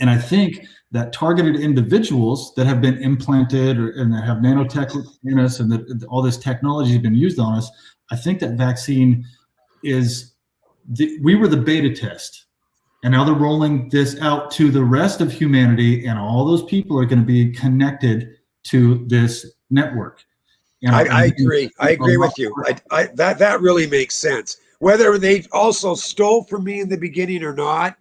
And I think that targeted individuals that have been implanted and that have nanotech in us and that all this technology has been used on us, I think that vaccine we were the beta test. And now they're rolling this out to the rest of humanity, and all those people are going to be connected to this network. I agree. I agree with you. That really makes sense. Whether they also stole from me in the beginning or not,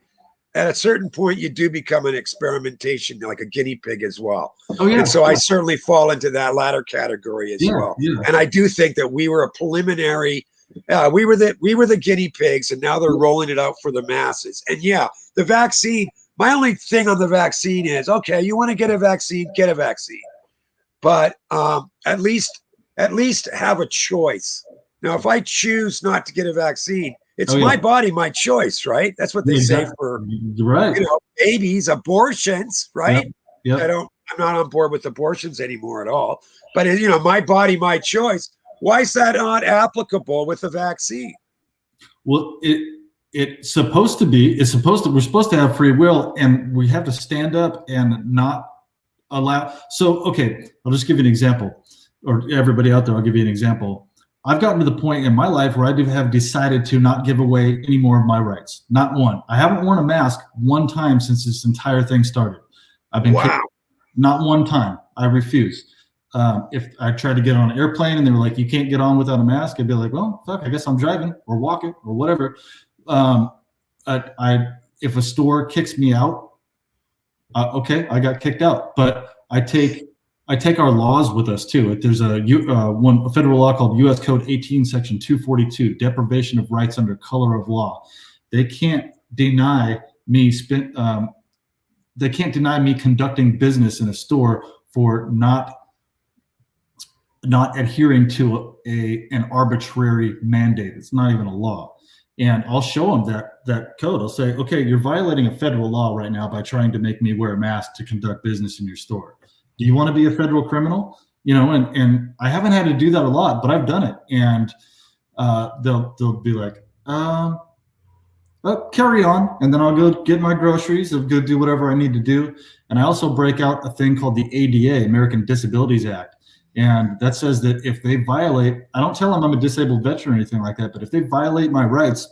at a certain point, you do become an experimentation, like a guinea pig as well. Oh, yeah. And so I certainly fall into that latter category as well. Yeah. And I do think that we were a preliminary. We were the guinea pigs, and now they're rolling it out for the masses. And yeah, the vaccine. My only thing on the vaccine is, okay, you want to get a vaccine, get a vaccine, but at least have a choice. Now, if I choose not to get a vaccine, it's my body, my choice, right? That's what they say for babies, abortions, right? Yep. I'm not on board with abortions anymore at all. But my body, my choice. Why is that not applicable with the vaccine? Well, it's supposed to be. We're supposed to have free will, and we have to stand up and not allow. So, okay, I'll just give you an example, or everybody out there, I'll give you an example. I've gotten to the point in my life where I have decided to not give away any more of my rights. Not one. I haven't worn a mask one time since this entire thing started. I've been kicked, not one time. I refuse. If I tried to get on an airplane and they were like, you can't get on without a mask, I'd be like, well, fuck, I guess I'm driving or walking or whatever. If a store kicks me out, okay, I got kicked out. But I take our laws with us too. There's a federal law called U.S. Code 18, Section 242, deprivation of rights under color of law. They can't deny me conducting business in a store for not adhering to an arbitrary mandate. It's not even a law. And I'll show them that code. I'll say, okay, you're violating a federal law right now by trying to make me wear a mask to conduct business in your store. Do you want to be a federal criminal? And I haven't had to do that a lot, but I've done it. And they'll be like, carry on. And then I'll go get my groceries. I'll go do whatever I need to do. And I also break out a thing called the ADA, American Disabilities Act. And that says that if they violate, I don't tell them I'm a disabled veteran or anything like that, but if they violate my rights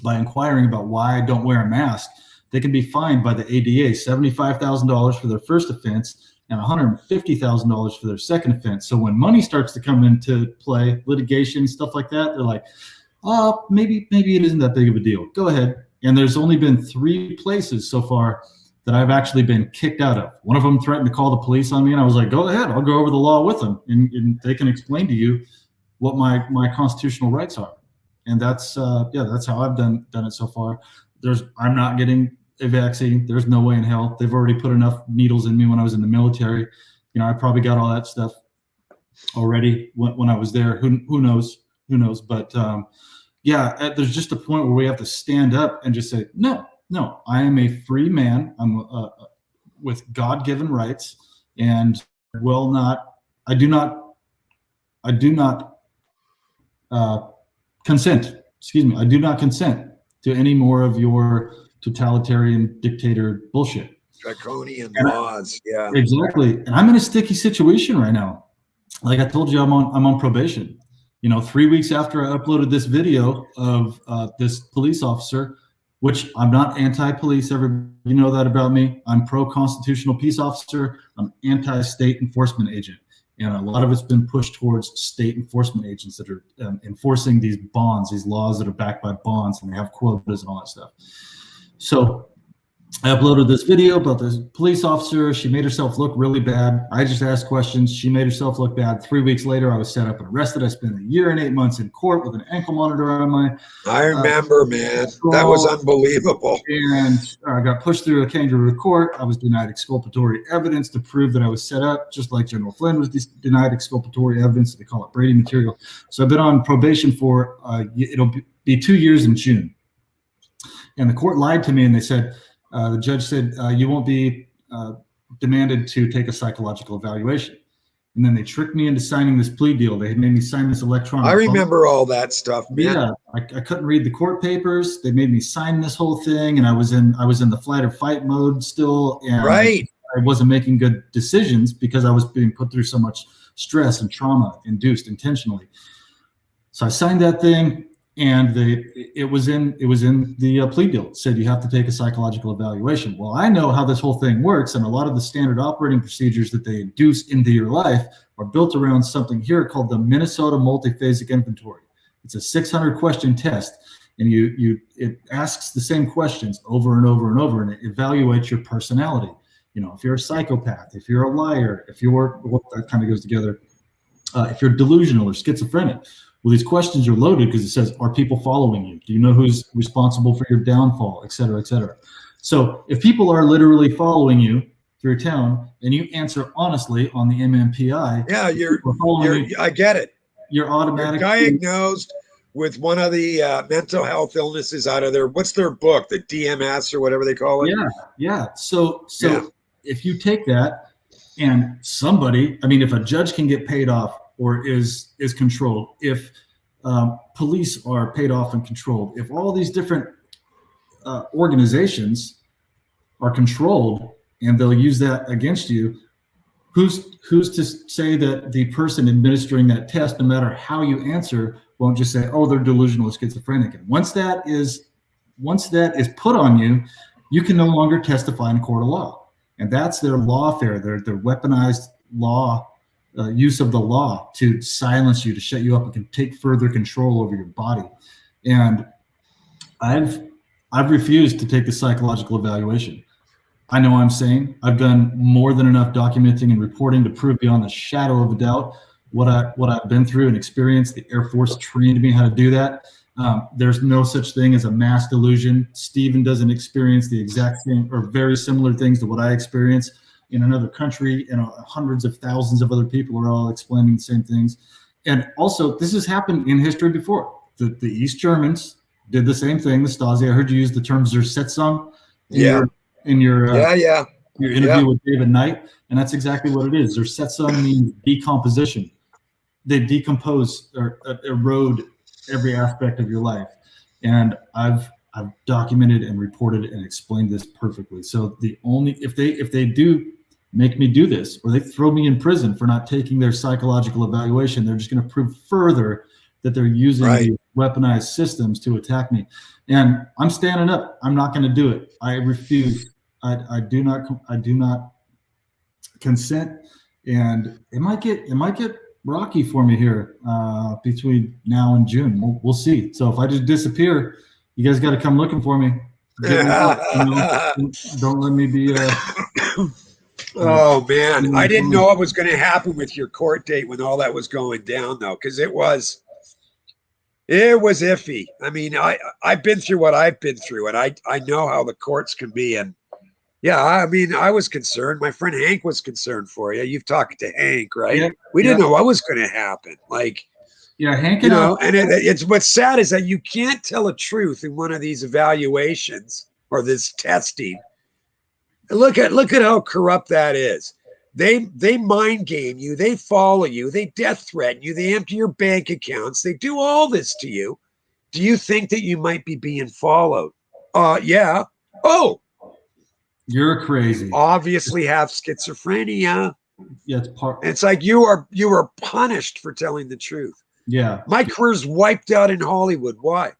by inquiring about why I don't wear a mask, they can be fined by the ADA $75,000 for their first offense and $150,000 for their second offense. So when money starts to come into play, litigation, stuff like that, they're like, oh, maybe it isn't that big of a deal. Go ahead. And there's only been 3 places so far that I've actually been kicked out of. One of them threatened to call the police on me, and I was like, go ahead, I'll go over the law with them, and they can explain to you what my constitutional rights are. And that's how I've done it so far. I'm not getting a vaccine. There's no way in hell. They've already put enough needles in me when I was in the military. I probably got all that stuff already when I was there. Who knows? But there's just a point where we have to stand up and just say, no, I am a free man. I'm with God-given rights, and I do not consent. Excuse me. I do not consent to any more of your totalitarian dictator bullshit. Draconian laws. Yeah, exactly. And I'm in a sticky situation right now. Like I told you, I'm on probation. 3 weeks after I uploaded this video of this police officer, which I'm not anti-police, everybody know that about me. I'm pro-constitutional peace officer. I'm anti-state enforcement agent. And a lot of it's been pushed towards state enforcement agents that are enforcing these bonds, these laws that are backed by bonds, and they have quotas and all that stuff. So I uploaded this video about this police officer. She made herself look really bad. I just asked questions. She made herself look bad. 3 weeks later, I was set up and arrested. I spent 1 year and 8 months in court with an ankle monitor on my. I remember, man. That was unbelievable. And I got pushed through a kangaroo court. I was denied exculpatory evidence to prove that I was set up, just like General Flynn was denied exculpatory evidence. They call it Brady material. So I've been on probation for, it'll be 2 years in June. And the court lied to me, and they said, the judge said, you won't be demanded to take a psychological evaluation. And then they tricked me into signing this plea deal. They had made me sign this electronic. I remember all that stuff, man. Yeah, I couldn't read the court papers. They made me sign this whole thing, and I was in the flight or fight mode still. And right. I wasn't making good decisions because I was being put through so much stress and trauma induced intentionally. So I signed that thing. And it was in the plea deal. It said you have to take a psychological evaluation. Well, I know how this whole thing works, and a lot of the standard operating procedures that they induce into your life are built around something here called the Minnesota Multiphasic Inventory. It's a 600-question test, and it asks the same questions over and over and over, and it evaluates your personality. If you're a psychopath, if you're a liar, that kind of goes together. If you're delusional or schizophrenic. Well, these questions are loaded because it says, are people following you? Do you know who's responsible for your downfall, et cetera, et cetera? So if people are literally following you through town and you answer honestly on the MMPI. Yeah, I get it. You're automatically diagnosed with one of the mental health illnesses out of what's their book, the DMS or whatever they call it? Yeah. So if you take that and if a judge can get paid off or is controlled, if police are paid off and controlled, if all these different organizations are controlled and they'll use that against you, who's to say that the person administering that test, no matter how you answer, won't just say, "Oh, they're delusional or schizophrenic." And once that is put on you, you can no longer testify in a court of law. And that's their lawfare, their weaponized law, use of the law to silence you, to shut you up, and can take further control over your body. And I've refused to take the psychological evaluation. I know I'm sane. I've done more than enough documenting and reporting to prove beyond the shadow of a doubt what I've been through and experienced. The Air Force trained me how to do that. There's no such thing as a mass delusion. Stephen doesn't experience the exact same or very similar things to what I experience in another country, and hundreds of thousands of other people are all explaining the same things. And also, this has happened in history before. The East Germans did the same thing, the Stasi. I heard you use the term Zersetzung in your interview with David Knight, and that's exactly what it is. Zersetzung means decomposition. They decompose or erode every aspect of your life. And I've documented and reported and explained this perfectly. So if they do make me do this, or they throw me in prison for not taking their psychological evaluation, they're just going to prove further that they're using these weaponized systems to attack me. And I'm standing up. I'm not going to do it. I refuse. I do not consent. And it might get rocky for me here between now and June. We'll see. So if I just disappear, you guys got to come looking for me. Get me out, don't let me be. Oh man, I didn't know what was going to happen with your court date when all that was going down, though, because it was iffy. I mean, I've been through what I've been through, and I know how the courts can be. And yeah, I mean, I was concerned. My friend Hank was concerned for you. You've talked to Hank, right? Yeah, we didn't know what was going to happen. Like, Hank, and it's what's sad is that you can't tell a truth in one of these evaluations or this testing. Look at how corrupt that is. They mind game you, they follow you, they death threaten you, they empty your bank accounts, they do all this to you. Do you think that you might be being followed? Yeah. Oh, you're crazy. You obviously have schizophrenia. Yeah, it's like you are punished for telling the truth. Yeah. My career's wiped out in Hollywood. Why?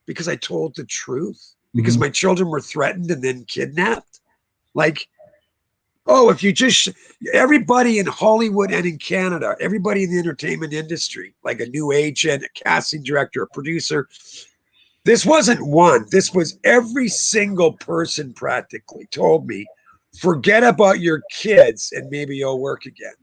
Because I told the truth. Because my children were threatened and then kidnapped. Like, if you just, everybody in Hollywood and in Canada, everybody in the entertainment industry, like a new agent, a casting director, a producer, this wasn't one. This was every single person practically told me, forget about your kids and maybe you'll work again.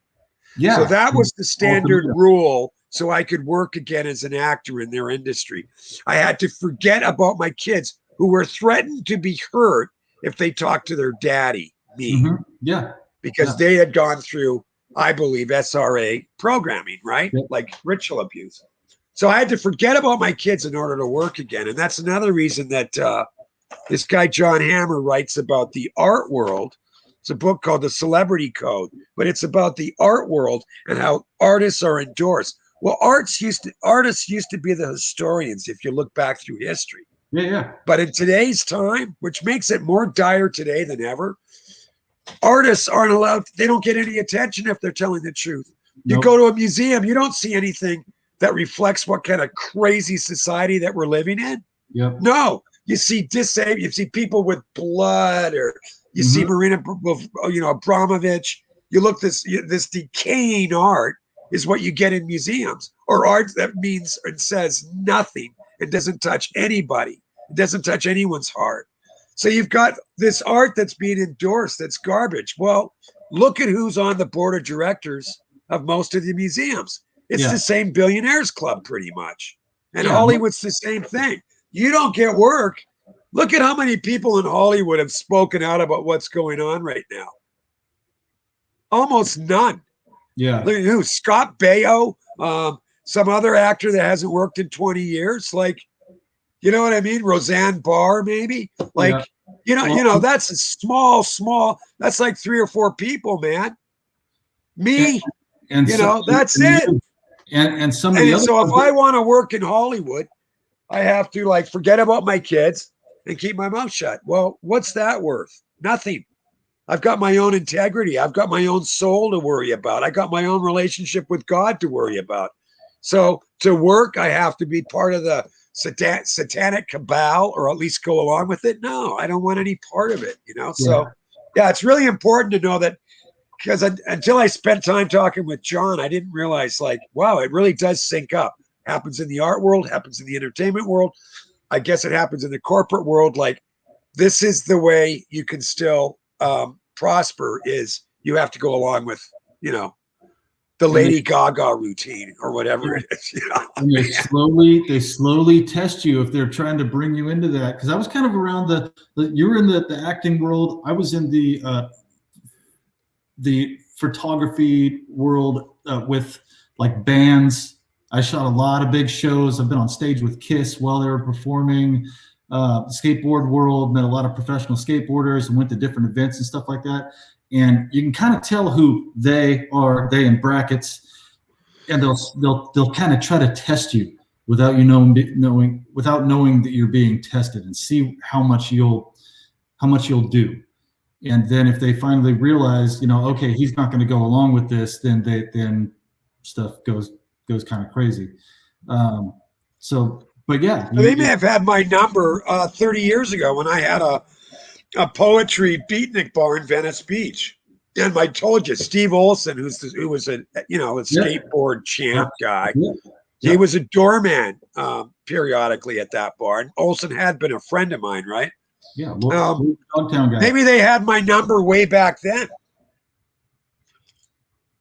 Yeah. So that was the standard rule. So I could work again as an actor in their industry. I had to forget about my kids who were threatened to be hurt if they talked to their daddy, me. Yeah. Because they had gone through, I believe, SRA programming, right? Like ritual abuse. So I had to forget about my kids in order to work again. And that's another reason that this guy, John Hammer, writes about the art world. It's a book called The Celebrity Code, but it's about the art world and how artists are endorsed. Well, artists used to be the historians if you look back through history. Yeah. But in today's time, which makes it more dire today than ever, artists aren't allowed. They don't get any attention if they're telling the truth. You go to a museum, you don't see anything that reflects what kind of crazy society that we're living in. Yep. No, you see disabled. You see people with blood, or you see Marina, Abramovich. You look this decaying art is what you get in museums, or art that means and says nothing. It doesn't touch anybody. It doesn't touch anyone's heart. So you've got this art that's being endorsed that's garbage. Well, look at who's on the board of directors of most of the museums. It's the same billionaires club pretty much. And Hollywood's the same thing. You don't get work. Look at how many people in Hollywood have spoken out about what's going on right now. Almost none. Yeah. Look at who? Scott Baio, some other actor that hasn't worked in 20 years. Like, you know what I mean? Roseanne Barr, maybe. Like, that's a small. That's like 3 or 4 people, man. Me, and that's it. And some of the other. So if I want to work in Hollywood, I have to forget about my kids and keep my mouth shut. Well, what's that worth? Nothing. I've got my own integrity. I've got my own soul to worry about. I got my own relationship with God to worry about. So to work, I have to be part of the satanic cabal, or at least go along with it. No, I don't want any part of it, you know? So yeah, it's really important to know that, because until I spent time talking with John, I didn't realize, like, wow, it really does sync up. Happens in the art world, happens in the entertainment world. I guess it happens in the corporate world. Like, this is the way you can still prosper, is you have to go along with, you know, the Lady Gaga routine or whatever it is. You know? And they slowly test you if they're trying to bring you into that. Because I was kind of around you were in the acting world. I was in the photography world with like bands. I shot a lot of big shows. I've been on stage with Kiss while they were performing. Skateboard world, met a lot of professional skateboarders and went to different events and stuff like that. And you can kind of tell who they are, they in brackets, and they'll kind of try to test you without you knowing that you're being tested, and see how much you'll do. And then if they finally realize, you know, okay, he's not going to go along with this, then stuff goes kind of crazy. But yeah, they may have had my number 30 years ago when I had a poetry beatnik bar in Venice Beach. And I told you, Steve Olson, who was a skateboard champ guy, he was a doorman periodically at that bar. And Olson had been a friend of mine, right? Yeah, Dogtown guy. Maybe they had my number way back then.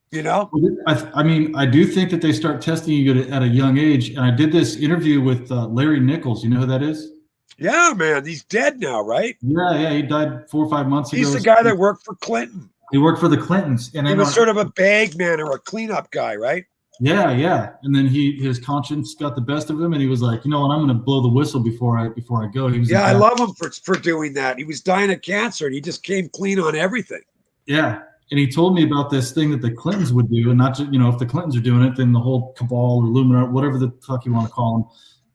You know, I mean, I do think that they start testing you at a young age. And I did this interview with Larry Nichols. You know who that is? Yeah, man. He's dead now, right? Yeah. He died 4 or 5 months ago. He's the guy that worked for Clinton. He worked for the Clintons. And he was sort of a bag man or a cleanup guy, right? Yeah. And then his conscience got the best of him, and he was like, you know what, I'm going to blow the whistle before I go. He was I love him for doing that. He was dying of cancer, and he just came clean on everything. Yeah. And he told me about this thing that the Clintons would do, and not just, you know, if the Clintons are doing it, then the whole cabal or Illuminati, whatever the fuck you want to call them,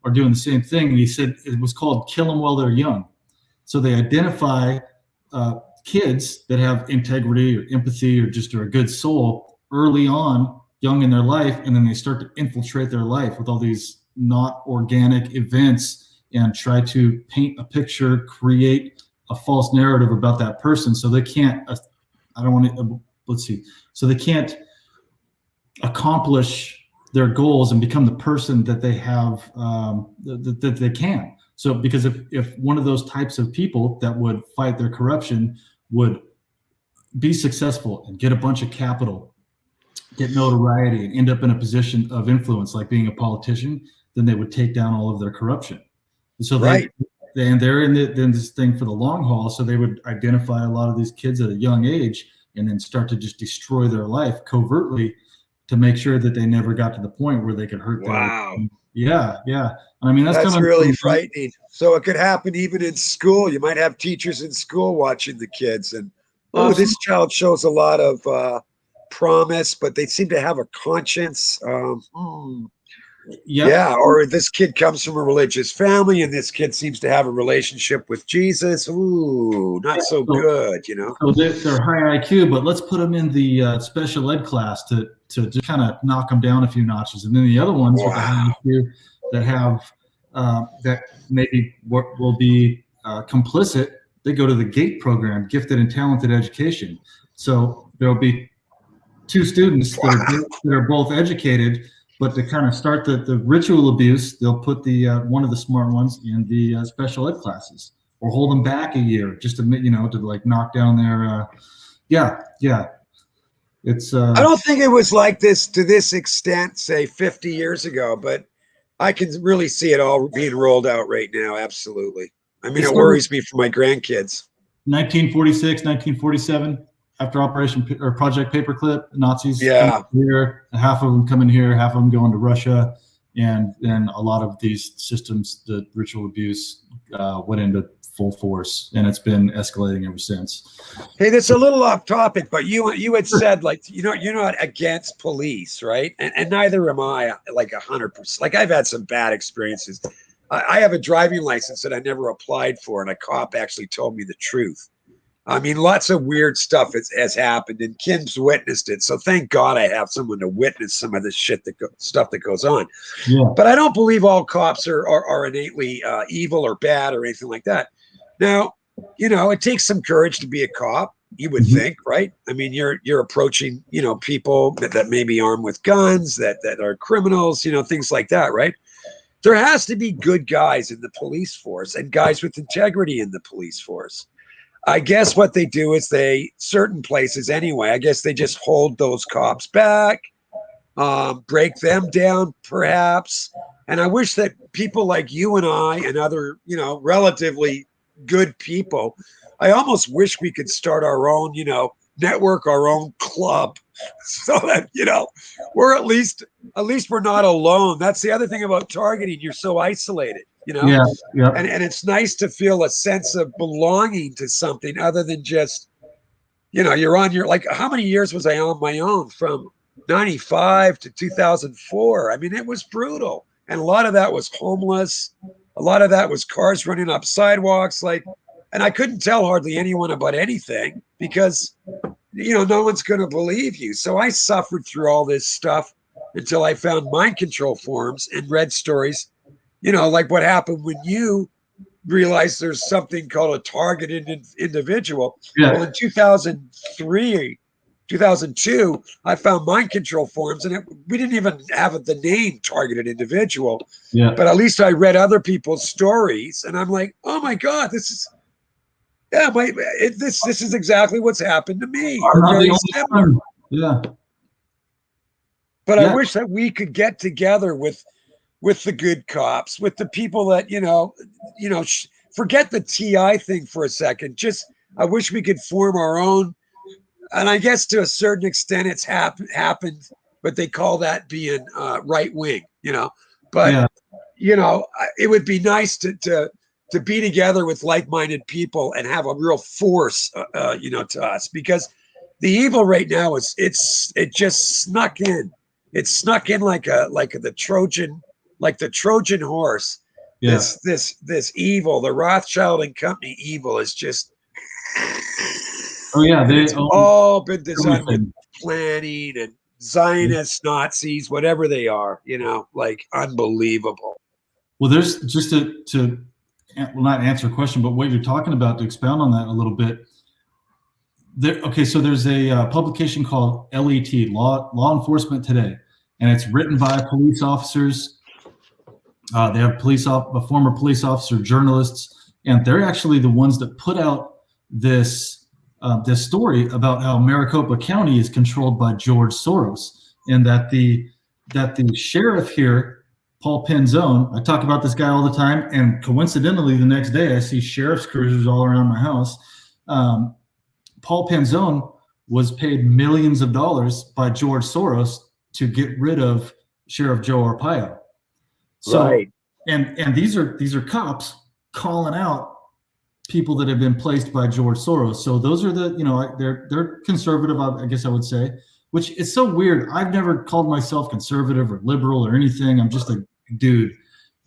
are doing the same thing. And he said it was called kill them while they're young. So they identify kids that have integrity or empathy or just are a good soul early on, young in their life, and then they start to infiltrate their life with all these not organic events and try to paint a picture, create a false narrative about that person, so they can't. So they can't accomplish their goals and become the person that they have, that they can. So because if one of those types of people that would fight their corruption would be successful and get a bunch of capital, get notoriety, and end up in a position of influence, like being a politician, then they would take down all of their corruption. And so they're in this thing for the long haul. So they would identify a lot of these kids at a young age and then start to just destroy their life covertly to make sure that they never got to the point where they could hurt them. Yeah. I mean, that's kind of really frightening. So it could happen even in school. You might have teachers in school watching the kids, and this child shows a lot of promise, but they seem to have a conscience. Or this kid comes from a religious family, and this kid seems to have a relationship with Jesus. Ooh, not so good, you know. So they're high IQ, but let's put them in the special ed class to just kind of knock them down a few notches, and then the other ones with the high IQ that have that maybe will be complicit. They go to the GATE program, Gifted and Talented Education. So there'll be two students that are both educated. But to kind of start the ritual abuse, they'll put the one of the smart ones in the special ed classes, or hold them back a year just to like knock down their It's I don't think it was like this to this extent, say 50 years ago, but I can really see it all being rolled out right now. Absolutely. I mean, it worries me for my grandkids. 1946, 1947. After Operation or Project Paperclip, Nazis come here, half of them come in here, half of them go into Russia, and then a lot of these systems, the ritual abuse went into full force, and it's been escalating ever since. Hey, that's a little off topic, but you had said, like, you're not against police, right? And neither am I, like 100%. Like, I've had some bad experiences. I have a driving license that I never applied for, and a cop actually told me the truth. I mean, lots of weird stuff has happened, and Kim's witnessed it. So thank God I have someone to witness some of this shit stuff that goes on. Yeah. But I don't believe all cops are innately evil or bad or anything like that. Now, it takes some courage to be a cop. You would think, right? I mean, you're approaching, people that may be armed with guns, that are criminals, things like that, right? There has to be good guys in the police force and guys with integrity in the police force. I guess what they do is certain places anyway, I guess they just hold those cops back, break them down perhaps. And I wish that people like you and I and other, relatively good people, I almost wish we could start our own, network, our own club, so that, we're at least we're not alone. That's the other thing about targeting. You're so isolated, Yeah. and it's nice to feel a sense of belonging to something other than just, you're on your, like, how many years was I on my own from 95 to 2004? I mean, it was brutal. And a lot of that was homeless. A lot of that was cars running up sidewalks. And I couldn't tell hardly anyone about anything because, no one's going to believe you. So I suffered through all this stuff until I found mind control forums and read stories, like what happened when you realized there's something called a targeted individual. Yeah. Well, in 2003, 2002, I found mind control forums, and we didn't even have the name targeted individual. Yeah. But at least I read other people's stories, and I'm like, oh my God, this is exactly what's happened to me. Very similar. Yeah. But I wish that we could get together with the good cops, with the people that, forget the TI thing for a second. Just, I wish we could form our own. And I guess to a certain extent it's happened, but they call that being right wing, but it would be nice to be together with like-minded people and have a real force, to us, because the evil right now it just snuck in. It snuck in like the Trojan horse. Yeah. This evil, the Rothschild and Company evil is just. Oh yeah, it's all been designed with everything. planning and Zionists, Nazis, whatever they are. Unbelievable. Well, there's just to not answer a question, but what you're talking about, to expound on that a little bit. So there's a publication called LET, Law Enforcement Today, and it's written by police officers. They have former police officer, journalists, and they're actually the ones that put out this story about how Maricopa County is controlled by George Soros, and that the sheriff here, Paul Penzone, I talk about this guy all the time, and coincidentally, the next day I see sheriff's cruisers all around my house. Paul Penzone was paid millions of dollars by George Soros to get rid of Sheriff Joe Arpaio. So, right. And these are cops calling out people that have been placed by George Soros. So those are they're conservative, I guess I would say, which is so weird. I've never called myself conservative or liberal or anything. I'm just a dude,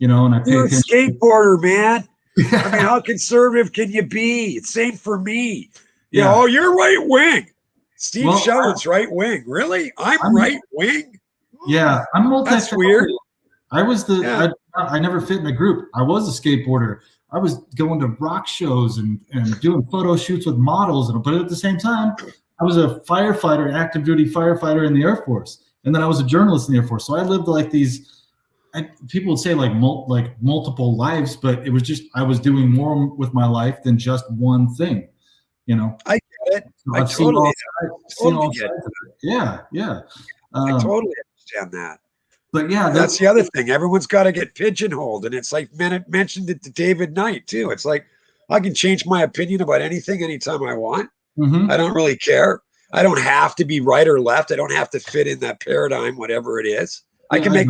and I pay You're a attention. skateboarder, man. I mean, how conservative can you be? Same for me. You're right wing. Steve Shellen's right wing. Really? I'm right wing? Yeah, I'm multi. That's weird. I was I never fit in a group. I was a skateboarder. I was going to rock shows and doing photo shoots with models, but at the same time, I was a firefighter, active duty firefighter in the Air Force, and then I was a journalist in the Air Force. So I lived like these. People would say like multiple lives, but it was just I was doing more with my life than just one thing. I get it. So I totally get it. Yeah. I totally understand that. But yeah, that's the other thing. Everyone's got to get pigeonholed, and it's like mentioned it to David Knight too. It's like I can change my opinion about anything anytime I want. Mm-hmm. I don't really care. I don't have to be right or left. I don't have to fit in that paradigm, whatever it is. I can make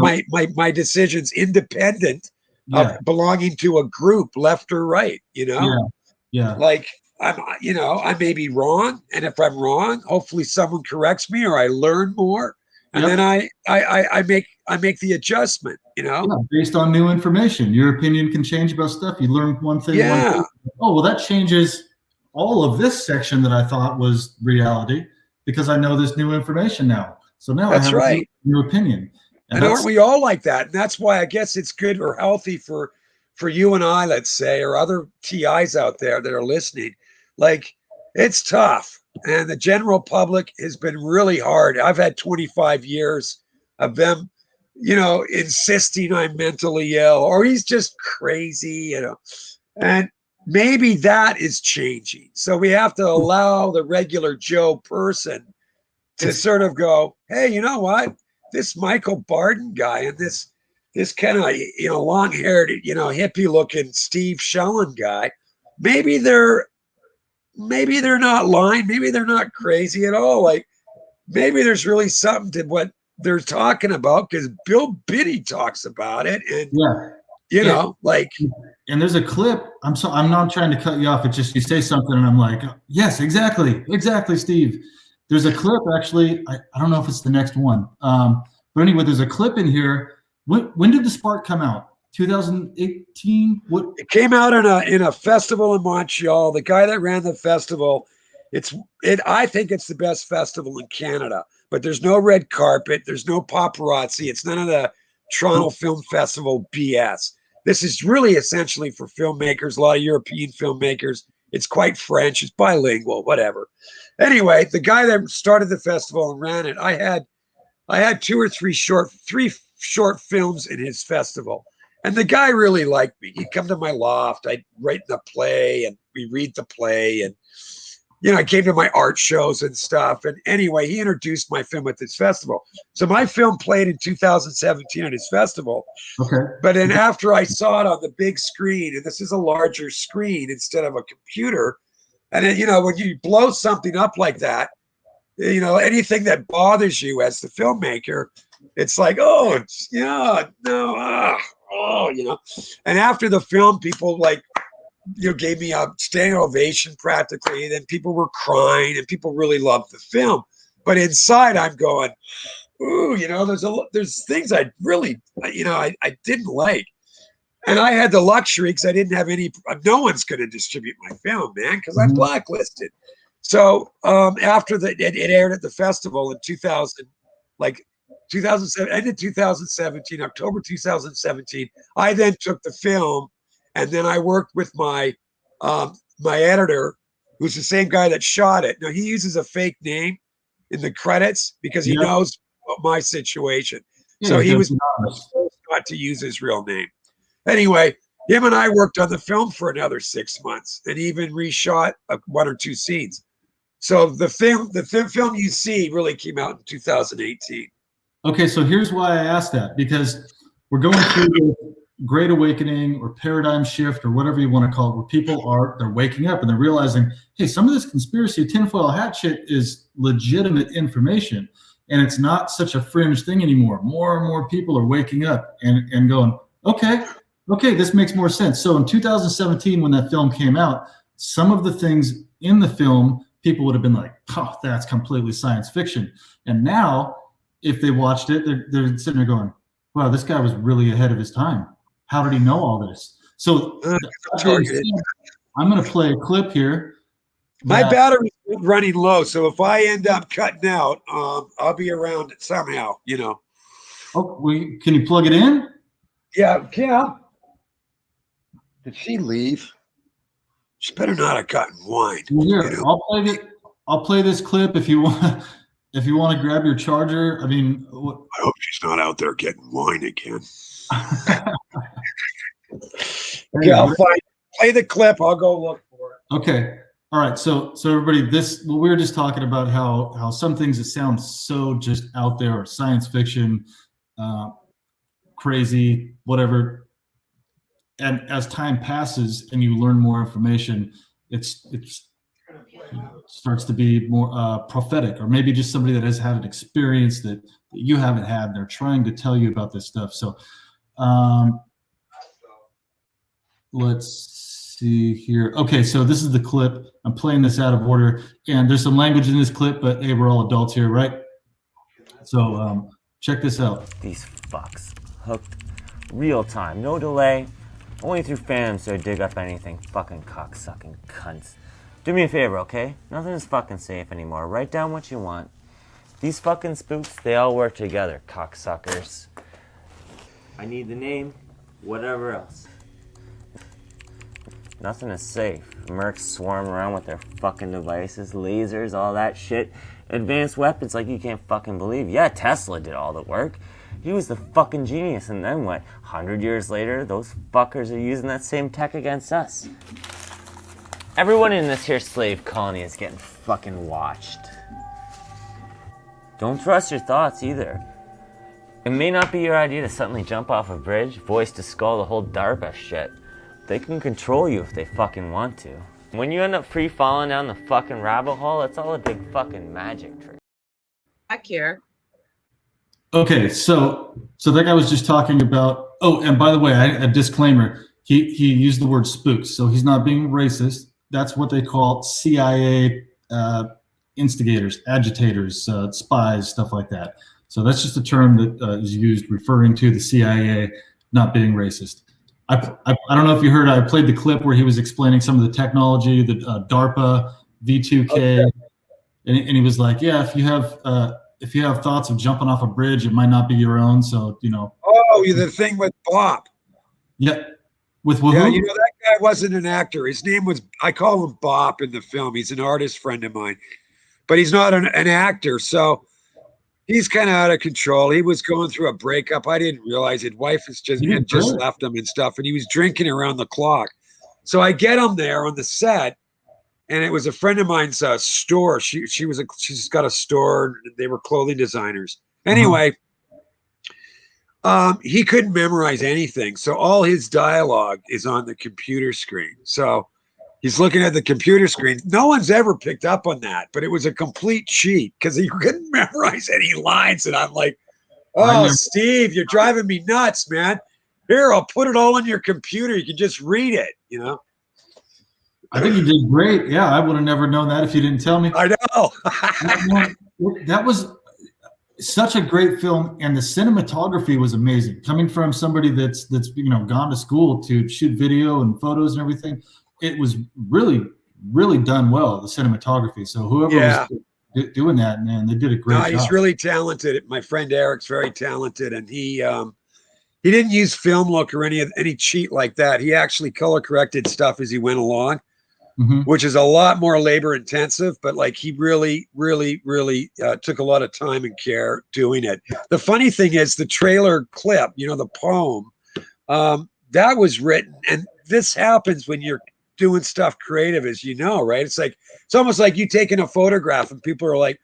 my decisions independent of belonging to a group, left or right. Yeah. Like I may be wrong, and if I'm wrong, hopefully someone corrects me or I learn more, and then I make the adjustment. Based on new information, your opinion can change about stuff. You learn one thing. Yeah. Oh well, that changes all of this section that I thought was reality because I know this new information now. So now That's I have right. a new opinion. And aren't we all like that? And that's why I guess it's good or healthy for you and I, let's say, or other TIs out there that are listening. Like, it's tough. And the general public has been really hard. I've had 25 years of them, insisting I'm mentally ill or he's just crazy, and maybe that is changing. So we have to allow the regular Joe person to sort of go, hey, you know what? This Michael Barden guy and this kind of, long-haired, hippie-looking Steve Shellen guy, maybe they're not lying. Maybe they're not crazy at all. Like, maybe there's really something to what they're talking about because Bill Biddy talks about it. And, and there's a clip. I'm not trying to cut you off. It's just you say something and I'm like, yes, exactly, Steve. There's a clip, actually. I don't know if it's the next one. But anyway, there's a clip in here. When did The Spark come out? 2018? What? It came out in a festival in Montreal. The guy that ran the festival, I think it's the best festival in Canada. But there's no red carpet. There's no paparazzi. It's none of the Toronto Film Festival BS. This is really essentially for filmmakers, a lot of European filmmakers. It's quite French. It's bilingual, whatever. Anyway, the guy that started the festival and ran it, I had 2 or 3 short films in his festival. And the guy really liked me. He'd come to my loft. I'd write the play and we read the play. And, I came to my art shows and stuff. And anyway, he introduced my film at this festival. So my film played in 2017 at his festival. Okay. But then after I saw it on the big screen, and this is a larger screen instead of a computer, and then, when you blow something up like that, anything that bothers you as the filmmaker, it's like, and after the film, people gave me a standing ovation practically. Then people were crying and people really loved the film. But inside I'm going, ooh, there's things I really, I didn't like. And I had the luxury because I didn't have no one's going to distribute my film, man, because I'm blacklisted. So after it aired at the festival in 2007, ended 2017, October 2017, I then took the film and then I worked with my editor, who's the same guy that shot it. Now, he uses a fake name in the credits because he knows my situation. So he was not to use his real name. Anyway, him and I worked on the film for another 6 months and even reshot 1 or 2 scenes. So the film you see really came out in 2018. Okay, so here's why I asked that, because we're going through the Great Awakening or paradigm shift or whatever you want to call it, where people they're waking up and they're realizing, hey, some of this conspiracy tinfoil hat shit is legitimate information and it's not such a fringe thing anymore. More and more people are waking up and going, okay, this makes more sense. So in 2017, when that film came out, some of the things in the film, people would have been like, oh, that's completely science fiction. And now, if they watched it, they're sitting there going, wow, this guy was really ahead of his time. How did he know all this? So I'm going to play a clip here. My battery's running low, so if I end up cutting out, I'll be around somehow, Oh, can you plug it in? Yeah. Did she leave? She better not have gotten wine. Well, here, I'll play this clip if you want. If you want to grab your charger, I mean, I hope she's not out there getting wine again. Okay, I'll play the clip. I'll go look for it. Okay. All right. So everybody, we were just talking about how some things that sound so just out there or science fiction, crazy, whatever. And as time passes and you learn more information, it starts to be more prophetic, or maybe just somebody that has had an experience that you haven't had. And they're trying to tell you about this stuff. So let's see here. Okay, so this is the clip. I'm playing this out of order, and there's some language in this clip, but hey, we're all adults here, right? So check this out. These fucks hooked real time, no delay, only through phantoms so I dig up anything. Fucking cocksucking cunts. Do me a favor, okay? Nothing is fucking safe anymore. Write down what you want. These fucking spooks, they all work together, cocksuckers. I need the name, whatever else. Nothing is safe. Mercs swarm around with their fucking devices, lasers, all that shit. Advanced weapons like you can't fucking believe. Yeah, Tesla did all the work. He was the fucking genius, and then what? 100 years later, those fuckers are using that same tech against us. Everyone in this here slave colony is getting fucking watched. Don't trust your thoughts either. It may not be your idea to suddenly jump off a bridge, voice to skull the whole DARPA shit. They can control you if they fucking want to. When you end up free falling down the fucking rabbit hole, it's all a big fucking magic trick. Back here. Okay, so that guy was just talking about. Oh, and by the way, a disclaimer. He used the word spooks, so he's not being racist. That's what they call CIA instigators, agitators, spies, stuff like that. So that's just a term that is used referring to the CIA not being racist. I don't know if you heard. I played the clip where he was explaining some of the technology, the DARPA, V2K, okay. and he was like, "Yeah, if you have thoughts of jumping off a bridge, it might not be your own." So Oh, the thing with Bob. Yeah, with who? Yeah, that guy wasn't an actor. His name was, I call him Bob in the film. He's an artist friend of mine, but he's not an actor. So he's kind of out of control. He was going through a breakup. I didn't realize his wife had just left him and stuff, and he was drinking around the clock. So I get him there on the set, and it was a friend of mine's store. She's got a store. They were clothing designers. Anyway, he couldn't memorize anything, so all his dialogue is on the computer screen. So he's looking at the computer screen. No one's ever picked up on that, but it was a complete cheat because he couldn't memorize any lines. And I'm like, "Oh, Steve, you're driving me nuts, man. Here, I'll put it all on your computer. You can just read it, I think you did great. Yeah, I would have never known that if you didn't tell me. I know. That was such a great film, and the cinematography was amazing. Coming from somebody that's gone to school to shoot video and photos and everything, it was really, really done well, the cinematography. So whoever was doing that, man, they did a great job. He's really talented. My friend Eric's very talented, and he didn't use film look or any cheat like that. He actually color corrected stuff as he went along. Mm-hmm. Which is a lot more labor intensive, but he really, really, really took a lot of time and care doing it. The funny thing is the trailer clip, the poem, that was written, and this happens when you're doing stuff creative, as right? It's almost like you taking a photograph and people are like,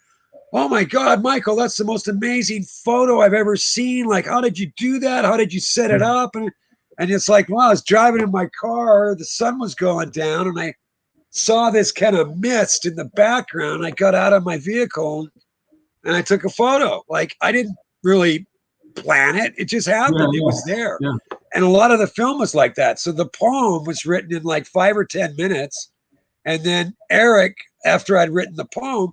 "Oh my God, Michael, that's the most amazing photo I've ever seen. Like, how did you do that? How did you set it up?" And it's like, well, I was driving in my car, the sun was going down, and I saw this kind of mist in the background. I got out of my vehicle and I took a photo. I didn't really plan it. It just happened. It was there. Yeah. And a lot of the film was like that. So the poem was written in 5 or 10 minutes. And then Eric, after I'd written the poem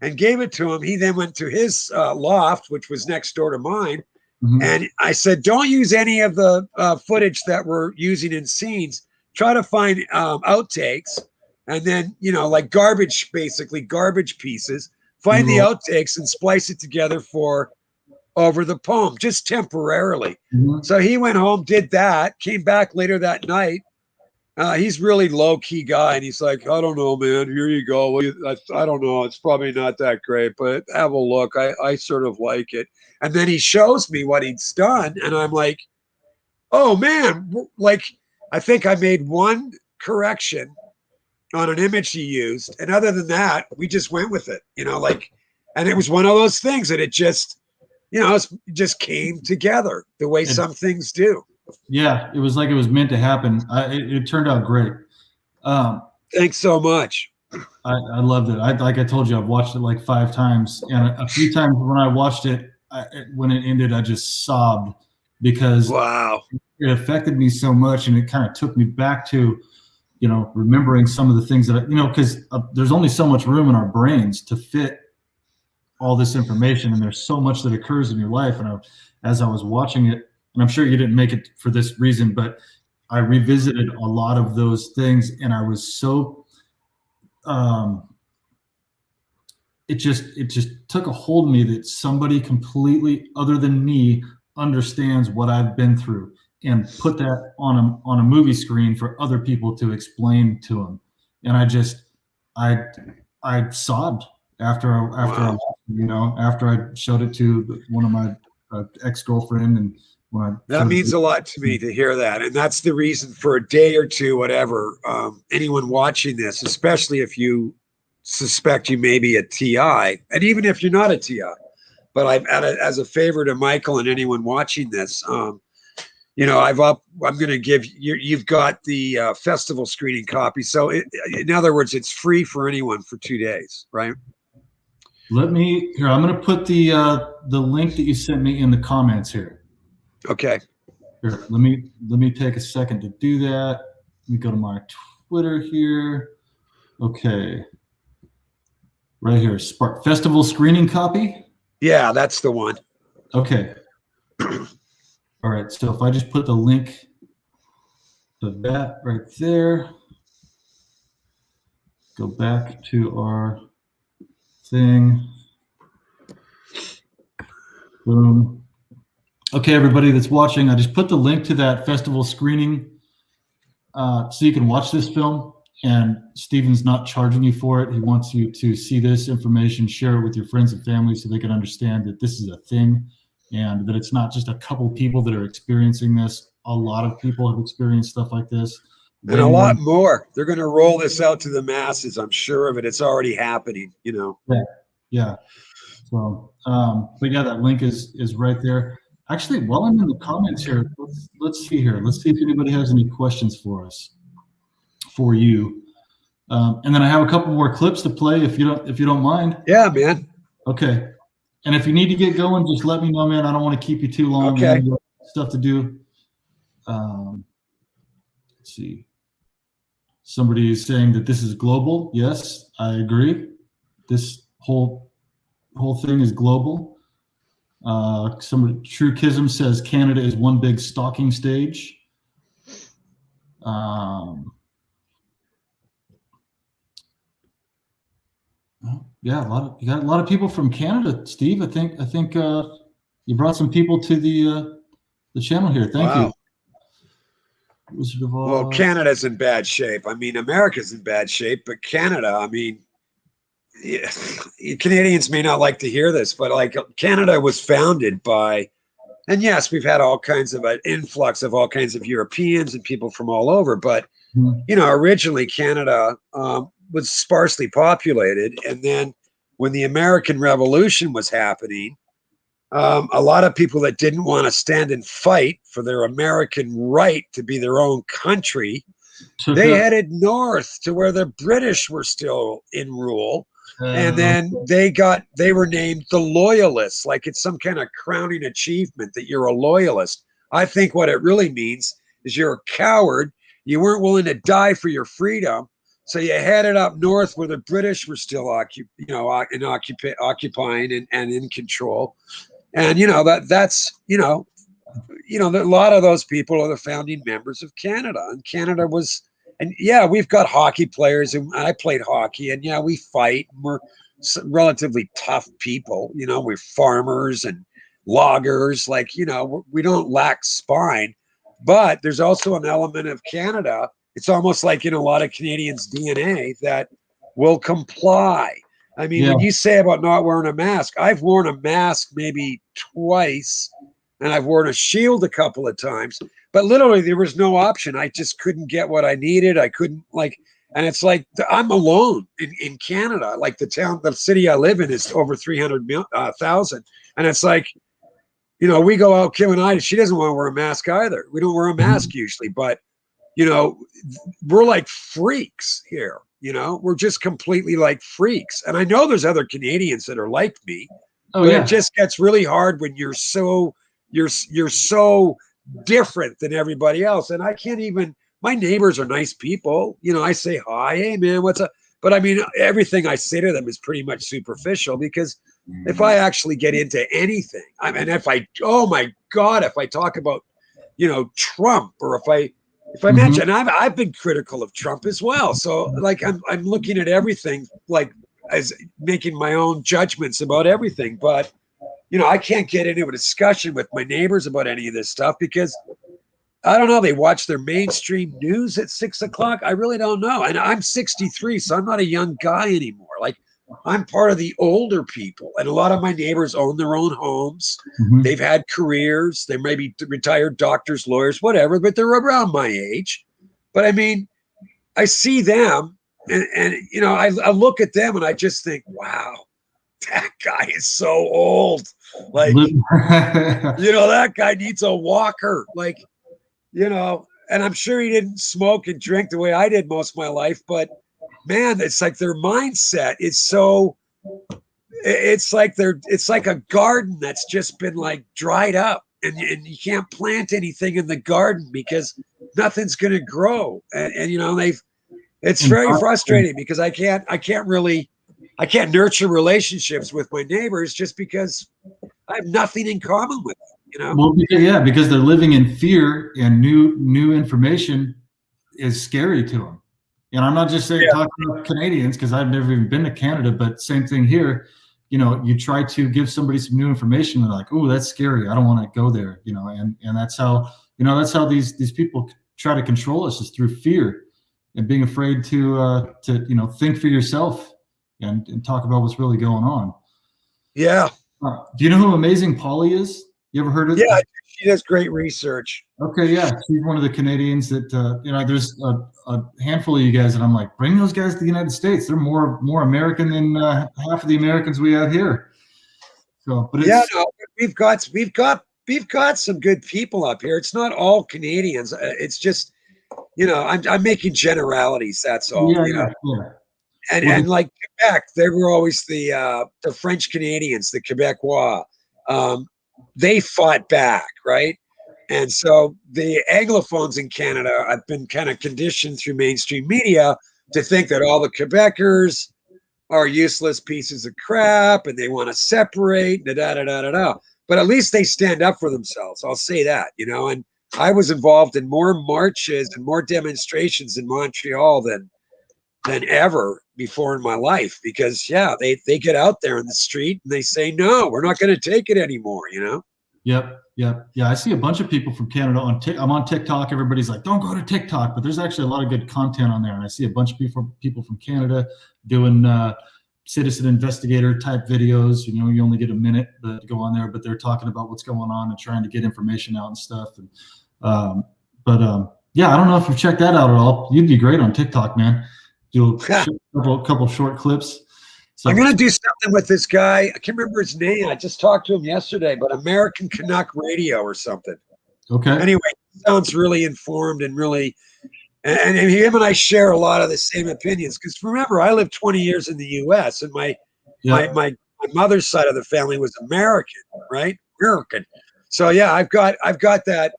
and gave it to him, he then went to his loft, which was next door to mine. Mm-hmm. And I said, don't use any of the footage that we're using in scenes. Try to find outtakes. And then, garbage pieces, find the outtakes and splice it together over the poem, just temporarily. Mm-hmm. So he went home, did that, came back later that night. He's really low key guy. And he's like, "I don't know, man, here you go. I don't know. It's probably not that great, but have a look. I sort of like it." And then he shows me what he's done. And I'm like, "Oh man," I think I made one correction on an image he used, and other than that, we just went with it, and it was one of those things that it just, it just came together the way some things do. Yeah, it was like it was meant to happen. It turned out great. Thanks so much. I loved it. Like I told you, I've watched it 5 times, and a few times when I watched it, when it ended, I just sobbed because it affected me so much, and it kind of took me back to remembering some of the things that, because there's only so much room in our brains to fit all this information. And there's so much that occurs in your life. And as I was watching it, and I'm sure you didn't make it for this reason, but I revisited a lot of those things. And I was so it just took a hold of me that somebody completely other than me understands what I've been through and put that on a movie screen for other people to explain to them. And I sobbed after Wow. after I showed it to one of my ex-girlfriend, and when I That showed means it a lot to me to hear that. And that's the reason for a day or two, whatever, anyone watching this, especially if you suspect you may be a TI, and even if you're not a TI, but as a favor to Michael and anyone watching this, I'm going to give you, you've got the festival screening copy. So in other words, it's free for anyone for 2 days, right? I'm going to put the link that you sent me in the comments here. Okay. Here, let me take a second to do that. Let me go to my Twitter here. Okay. Right here, Spark Festival screening copy. Yeah, that's the one. Okay. All right. So if I just put the link to that right there, go back to our thing. Boom. Okay, everybody that's watching, I just put the link to that festival screening so you can watch this film. And Steven's not charging you for it. He wants you to see this information, share it with your friends and family so they can understand that this is a thing and that it's not just a couple people that are experiencing this. A lot of people have experienced stuff like this. And a lot more. They're going to roll this out to the masses. I'm sure of it. It's already happening, Yeah. So, but yeah, that link is right there. Actually, while I'm in the comments here, let's see here. Let's see if anybody has any questions for you. And then I have a couple more clips to play if you don't mind. Yeah, man. Okay. And if you need to get going, just let me know, man. I don't want to keep you too long. Okay. Stuff to do. Let's see. Somebody is saying that this is global. Yes, I agree. This whole thing is global. True Kism says Canada is one big stalking stage. Yeah, you got a lot of people from Canada, Steve. I think you brought some people to the channel here. Thank you. Wizard of Oz. Well, Canada's in bad shape. I mean, America's in bad shape, but Canada, I mean, yeah, Canadians may not like to hear this, but like Canada was founded by, and yes, we've had all kinds of an influx of all kinds of Europeans and people from all over, but originally Canada was sparsely populated, and then when the American Revolution was happening, a lot of people that didn't want to stand and fight for their American right to be their own country, they headed north to where the British were still in rule. And then they were named the Loyalists, like it's some kind of crowning achievement that you're a loyalist. I think what it really means is you're a coward. You weren't willing to die for your freedom. So you headed up north where the British were still occupying and in control. And, that's a lot of those people are the founding members of Canada. And Canada was, and yeah, we've got hockey players, and I played hockey, and yeah, we fight. And we're relatively tough people. We're farmers and loggers. Like, we don't lack spine. But there's also an element of Canada. It's almost like in a lot of Canadians' DNA that will comply. I mean, when you say about not wearing a mask, I've worn a mask maybe twice, and I've worn a shield a couple of times, but literally there was no option. I just couldn't get what I needed. I couldn't and it's like, I'm alone in Canada. Like the city I live in is over 300,000. And it's like, we go out, Kim and I, she doesn't want to wear a mask either. We don't wear a mask usually, but we're like freaks here. We're just completely like freaks. And I know there's other Canadians that are like me, but it just gets really hard when you're so different than everybody else. And I can't even, my neighbors are nice people. I say, hi, hey man, what's up? But I mean, everything I say to them is pretty much superficial, because if I actually get into anything, I mean, oh my God, if I talk about, Trump, or if I If I mention, I've been critical of Trump as well. So like I'm looking at everything like as making my own judgments about everything. But you know, I can't get into a discussion with my neighbors about any of this stuff because I don't know. They watch their mainstream news at 6 o'clock. I really don't know. And I'm 63, so I'm not a young guy anymore. Like I'm part of the older people, and a lot of my neighbors own their own homes. They've had careers. They may be retired doctors, lawyers, whatever, but they're around my age. But I mean, I see them, and you know, I look at them, and I just think, wow, that guy is so old. Like, you know, that guy needs a walker. Like, you know, and I'm sure he didn't smoke and drink the way I did most of my life, but man, it's like their mindset is so, it's like a garden that's just been like dried up, and you can't plant anything in the garden because nothing's going to grow. And you know, it's very frustrating because I can't nurture relationships with my neighbors just because I have nothing in common with them. You know? Well, because they're living in fear, and new information is scary to them. And I'm not just saying talking about Canadians because I've never even been to Canada, but same thing here. You know, you try to give somebody some new information, and they're like, "Oh, that's scary. I don't want to go there." You know, and that's how these people try to control us, is through fear and being afraid to think for yourself and talk about what's really going on. Yeah. Do you know who Amazing Polly is? You ever heard of? Yeah, she does great research. Okay, yeah, she's one of the Canadians that there's a handful of you guys that I'm like, bring those guys to the United States. They're more American than half of the Americans we have here. So, but we've got some good people up here. It's not all Canadians. It's just, you know, I'm making generalities. That's all. Yeah. And like Quebec, they were always the French Canadians, the Quebecois. They fought back, right? And so the Anglophones in Canada, I've been kind of conditioned through mainstream media to think that all the Quebecers are useless pieces of crap and they want to separate, da-da-da-da-da. But at least they stand up for themselves. I'll say that, you know. And I was involved in more marches and more demonstrations in Montreal than ever before in my life, because they get out there in the street and they say, no, we're not going to take it anymore, you know? Yep. Yeah, I see a bunch of people from Canada I'm on TikTok. Everybody's like, don't go to TikTok, but there's actually a lot of good content on there. And I see a bunch of people from Canada doing citizen investigator type videos. You know, you only get a minute to go on there, but they're talking about what's going on and trying to get information out and stuff. And I don't know if you've checked that out at all. You'd be great on TikTok, man. Do a couple short clips. So, I'm going to do something with this guy. I can't remember his name. I just talked to him yesterday, but American Canuck Radio or something. Okay. Anyway, sounds really informed and really, and him and I share a lot of the same opinions. Because remember, I lived 20 years in the U.S. and my mother's side of the family was American, right? American. So yeah, I've got that.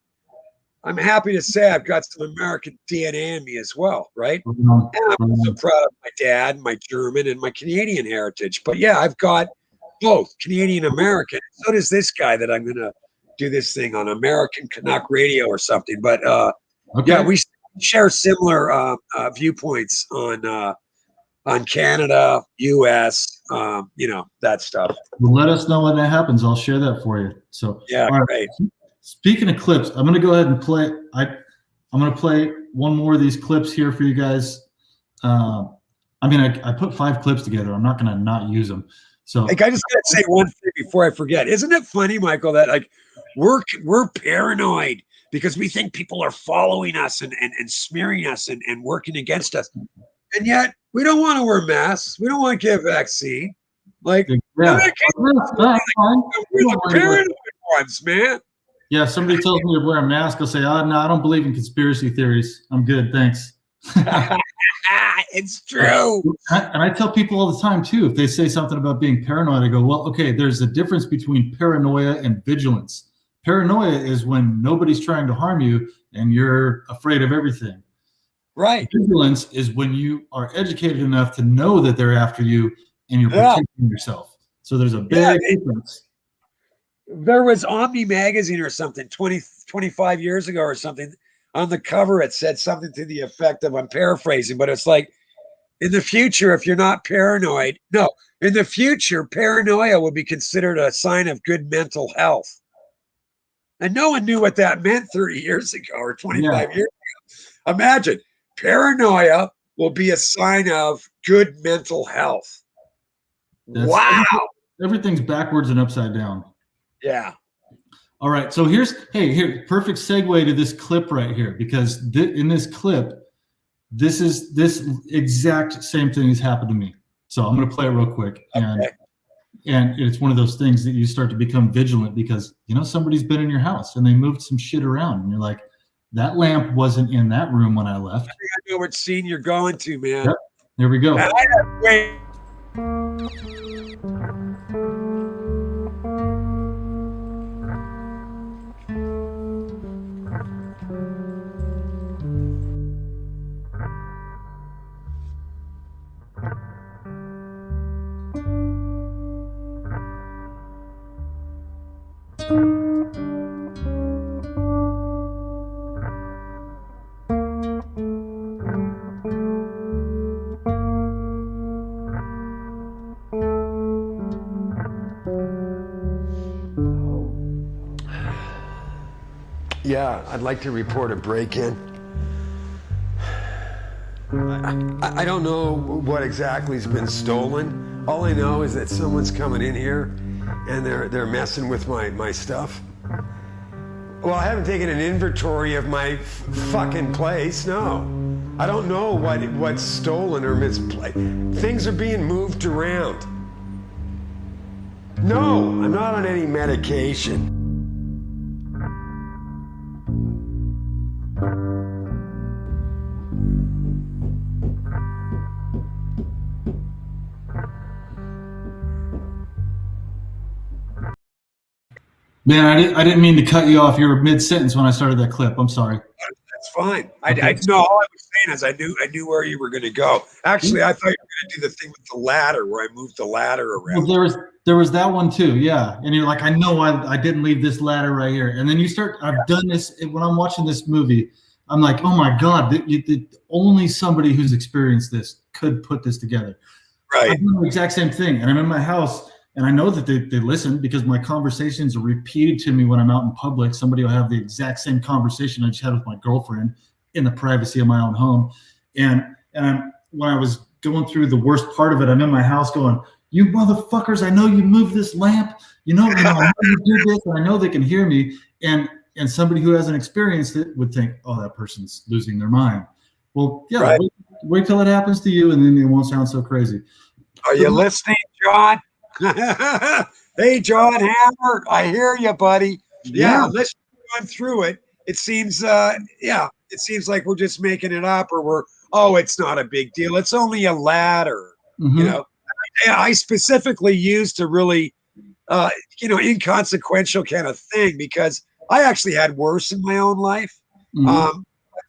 I'm happy to say I've got some American DNA in me as well, right? And I'm also proud of my dad, my German, and my Canadian heritage. But yeah, I've got both Canadian American. So does this guy that I'm going to do this thing on, American Canuck Radio or something. But yeah, we share similar viewpoints on Canada, U.S., that stuff. Well, let us know when that happens. I'll share that for you. So yeah, great. Speaking of clips, I'm going to go ahead and play. I'm going to play one more of these clips here for you guys. I put 5 clips together. I'm not going to not use them. So, like, I just got to say one thing before I forget. Isn't it funny, Michael, that like we're paranoid because we think people are following us and smearing us and working against us, and yet we don't want to wear masks. We don't want to get a vaccine. Like, we're the paranoid ones, man. Yeah, if somebody tells me to wear a mask, I'll say, no, I don't believe in conspiracy theories. I'm good, thanks. It's true. And I tell people all the time, too, if they say something about being paranoid, I go, well, okay, there's a difference between paranoia and vigilance. Paranoia is when nobody's trying to harm you and you're afraid of everything. Right. Vigilance is when you are educated enough to know that they're after you and you're protecting yourself. So there's a big difference. There was Omni magazine or something 25 years ago or something. on the cover it said something to the effect of, I'm paraphrasing, but it's like, in the future, if you're not paranoid, no, in the future, paranoia will be considered a sign of good mental health. And no one knew what that meant 30 years ago or 25 years ago. Imagine, paranoia will be a sign of good mental health. Wow. Everything's backwards and upside down. Yeah. All right. So here, perfect segue to this clip right here, because in this clip, this exact same thing has happened to me. So I'm going to play it real quick. And it's one of those things that you start to become vigilant because, somebody's been in your house and they moved some shit around. And you're like, that lamp wasn't in that room when I left. I know what scene you're going to, man. Yep. There we go. Wait. Yeah, I'd like to report a break-in. I don't know what exactly has been stolen. All I know is that someone's coming in here and they're messing with my stuff. Well, I haven't taken an inventory of my fucking place, no. I don't know what's stolen or misplaced. Things are being moved around. No, I'm not on any medication. Man, I didn't mean to cut you off. You were mid-sentence when I started that clip. I'm sorry. That's fine. I know all I was saying is I knew where you were going to go. Actually, I thought you were going to do the thing with the ladder where I moved the ladder around. Well, there was that one too, yeah. And you're like, I know I didn't leave this ladder right here. And then I've done this when I'm watching this movie. I'm like, oh my God, only somebody who's experienced this could put this together. Right. I'm doing the exact same thing, and I'm in my house. And I know that they listen because my conversations are repeated to me when I'm out in public. Somebody will have the exact same conversation I just had with my girlfriend in the privacy of my own home. And when I was going through the worst part of it, I'm in my house going, you motherfuckers, I know you moved this lamp. I know you did this, and I know they can hear me. And somebody who hasn't experienced it would think, oh, that person's losing their mind. Well, yeah, right. Wait till it happens to you, and then it won't sound so crazy. Are you listening, John? Hey, John Hammer, I hear you, buddy. Yeah, let's run through it. It seems, it seems like we're just making it up, or it's not a big deal. It's only a ladder. Mm-hmm. I specifically used a really, inconsequential kind of thing because I actually had worse in my own life. Mm-hmm.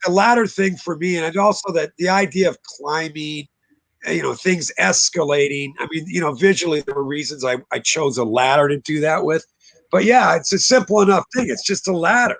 The ladder thing for me, and also that the idea of climbing, things escalating. I mean, visually there were reasons I chose a ladder to do that with. But yeah, it's a simple enough thing. It's just a ladder.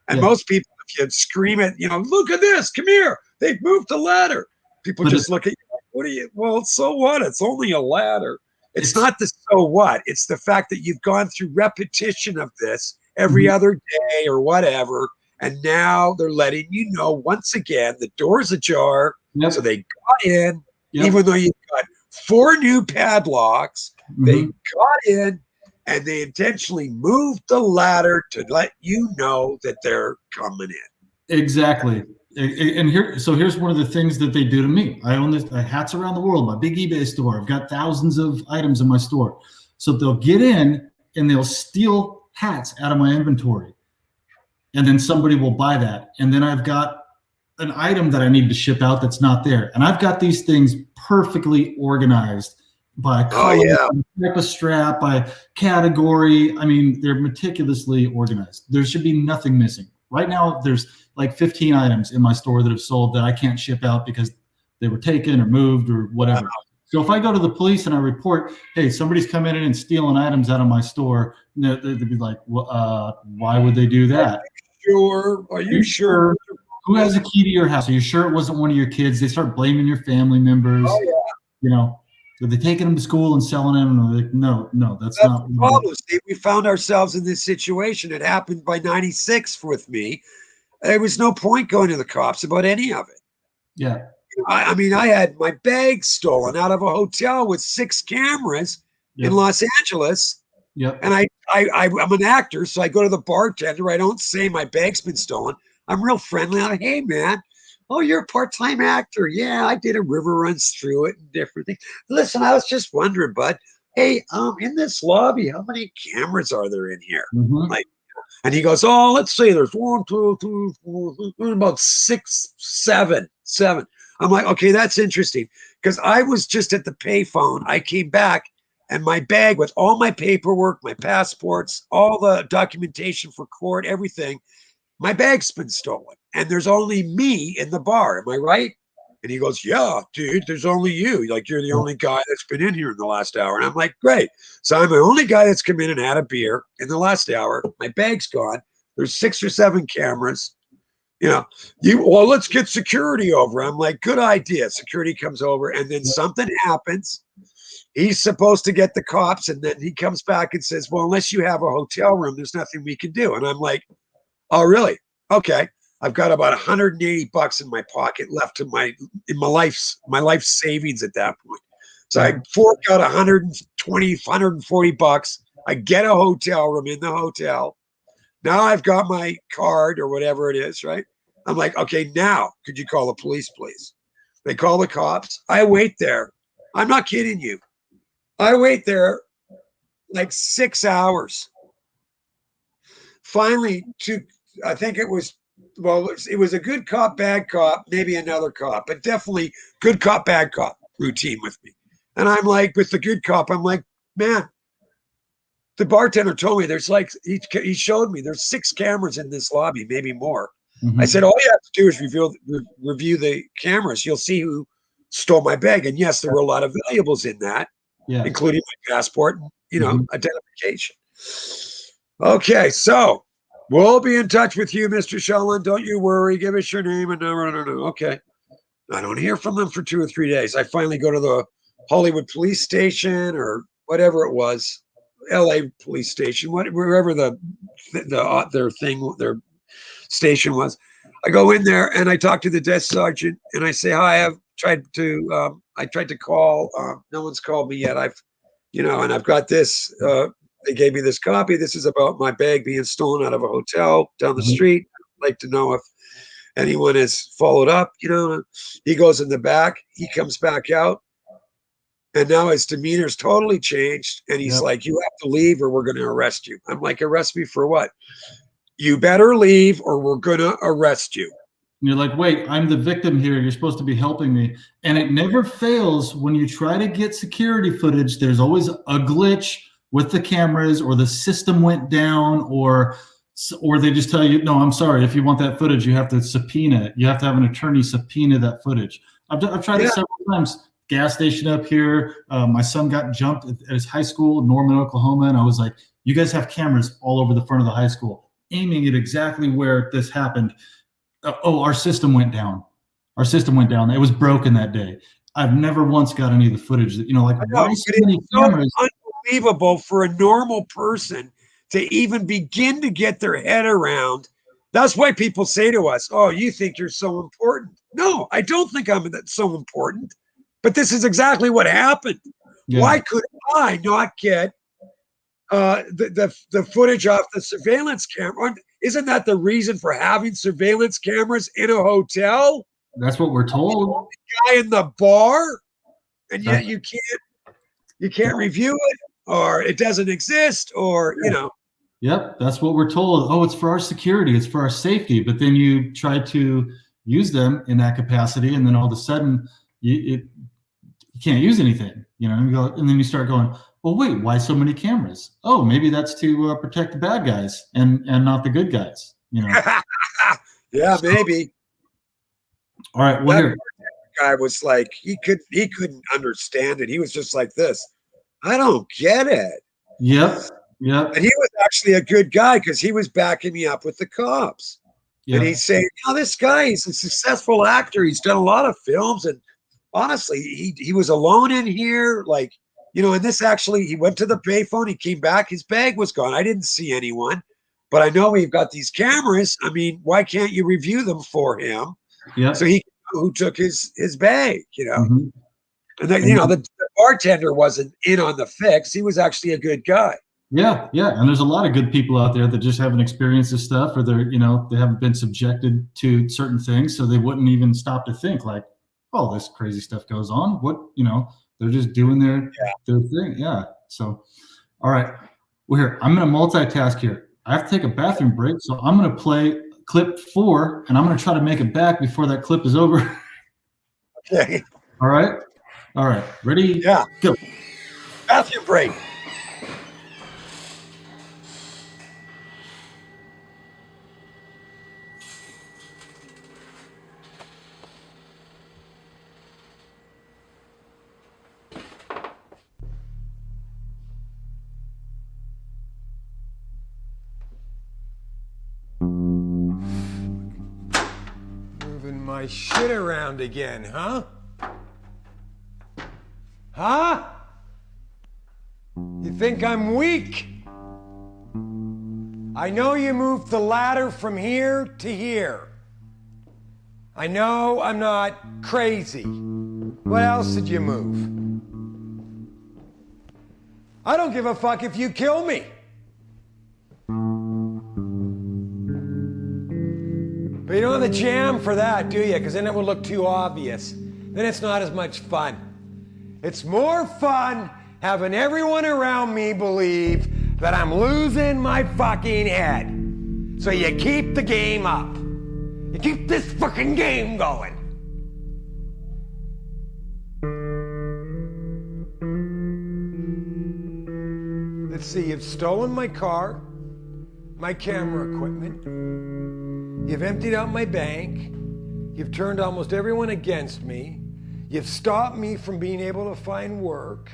And most people, if you scream it, look at this, come here, they've moved the ladder. People just look at you, what are you? Well, so what? It's only a ladder. It's not the so what. It's the fact that you've gone through repetition of this every other day or whatever. And now they're letting you know once again, the door's ajar. Yep. So they got in. Yep. Even though you've got 4 new padlocks, they got in and they intentionally moved the ladder to let you know that they're coming in. Exactly. And here's one of the things that they do to me. I own this hats around the world, my big eBay store. I've got thousands of items in my store. So they'll get in and they'll steal hats out of my inventory. And then somebody will buy that. And then I've got an item that I need to ship out that's not there. And I've got these things perfectly organized by color, by type of strap, by category. I mean, they're meticulously organized. There should be nothing missing. Right now, there's like 15 items in my store that have sold that I can't ship out because they were taken or moved or whatever. So if I go to the police and I report, hey, somebody's come in and stealing items out of my store, they'd be like, well, why would they do that? Are you sure? Who has a key to your house? Are you sure it wasn't one of your kids? They start blaming your family members. Oh, yeah. You know, are they taking them to school and selling them? And they're like, no, that's not the problem. Steve. We found ourselves in this situation. It happened by 96 with me. There was no point going to the cops about any of it. Yeah. I mean, I had my bag stolen out of a hotel with 6 cameras in Los Angeles. Yep. And I'm an actor, so I go to the bartender. I don't say my bag's been stolen. I'm real friendly. I'm like, hey, man. Oh, you're a part-time actor. Yeah, I did a river runs through it and different things. Listen, I was just wondering, bud. Hey, in this lobby, how many cameras are there in here? Mm-hmm. Like, and he goes, oh, let's say there's 1, 2, 3, 4, about 6, 7. I'm like, okay, that's interesting. Because I was just at the payphone. I came back and my bag with all my paperwork, my passports, all the documentation for court, everything, my bag's been stolen. And there's only me in the bar. Am I right? And he goes, yeah, dude, there's only you. Like, you're the only guy that's been in here in the last hour. And I'm like, great. So I'm the only guy that's come in and had a beer in the last hour. My bag's gone. There's 6 or 7 cameras. Well, let's get security over. I'm like, good idea. Security comes over, and then something happens. He's supposed to get the cops, and then he comes back and says, well, unless you have a hotel room, there's nothing we can do. And I'm like, oh, really? Okay. I've got about $180 in my pocket left in my life savings at that point. So I fork out $120, $140. I get a hotel room in the hotel. Now I've got my card or whatever it is, right? I'm like, okay, now could you call the police, please? They call the cops. I wait there. I'm not kidding you. I wait there like 6 hours. Finally, I think it was a good cop, bad cop, maybe another cop, but definitely good cop, bad cop routine with me. And I'm like, with the good cop, I'm like, man, the bartender told me there's like, he showed me there's 6 cameras in this lobby, maybe more. Mm-hmm. I said, all you have to do is review the cameras. You'll see who stole my bag. And yes, there were a lot of valuables in that, including my passport, identification. Okay, so we'll be in touch with you, Mr. Shellen. Don't you worry. Give us your name and number. Okay. I don't hear from them for 2 or 3 days. I finally go to the Hollywood police station or whatever it was, LA police station, wherever their station was. I go in there and I talk to the desk sergeant and I say, hi, I tried to call. No one's called me yet. And I've got this. They gave me this copy. This is about my bag being stolen out of a hotel down the street. I'd like to know if anyone has followed up. He goes in the back. He comes back out. And now his demeanor's totally changed. And he's like, you have to leave or we're going to arrest you. I'm like, arrest me for what? You better leave or we're going to arrest you. And you're like, wait, I'm the victim here. You're supposed to be helping me. And it never fails when you try to get security footage. There's always a glitch with the cameras, or the system went down, or they just tell you, no, I'm sorry. If you want that footage, you have to subpoena it. You have to have an attorney subpoena that footage. I've tried it several times. Gas station up here. My son got jumped at his high school, Norman, Oklahoma. And I was like, you guys have cameras all over the front of the high school, aiming at exactly where this happened. Our system went down. It was broken that day. I've never once got any of the footage that, why so many cameras? Unbelievable for a normal person to even begin to get their head around. That's why people say to us, oh, you think you're so important. No, I don't think I'm so important. But this is exactly what happened. Yeah. Why could I not get the footage off the surveillance camera? Isn't that the reason for having surveillance cameras in a hotel? That's what we're told. The guy in the bar, and yet you can't review it, or it doesn't exist, or Yep, that's what we're told. Oh, it's for our security, it's for our safety. But then you try to use them in that capacity, and then all of a sudden you can't use anything. And then you start going, well, wait, why so many cameras? Oh, maybe that's to protect the bad guys and not the good guys. Yeah, maybe. All right. Well, here. Guy was like, he couldn't understand it. He was just like this. I don't get it. Yep. And he was actually a good guy because he was backing me up with the cops. Yeah. And he's saying, this guy, he's a successful actor. He's done a lot of films. And honestly, he was alone in here. Like, and this actually, he went to the payphone. He came back. His bag was gone. I didn't see anyone. But I know we've got these cameras. I mean, why can't you review them for him? Yeah. So he knew who took his bag, Mhm. And then, the bartender wasn't in on the fix. He was actually a good guy. Yeah, yeah, and there's a lot of good people out there that just haven't experienced this stuff, or they haven't been subjected to certain things, so they wouldn't even stop to think like, oh, this crazy stuff goes on. What, they're just doing their thing. Yeah. So, all right, well, here, I'm going to multitask here. I have to take a bathroom break, so I'm going to play clip 4, and I'm going to try to make it back before that clip is over. Okay. All right. Ready? Yeah. Go. Bathroom break. Moving my shit around again, huh? Huh? You think I'm weak? I know you moved the ladder from here to here. I know I'm not crazy. What else did you move? I don't give a fuck if you kill me. But you don't have the jam for that, do you? Because then it would look too obvious. Then it's not as much fun. It's more fun having everyone around me believe that I'm losing my fucking head. So you keep the game up. You keep this fucking game going. Let's see, you've stolen my car, my camera equipment. You've emptied out my bank. You've turned almost everyone against me. You've stopped me from being able to find work.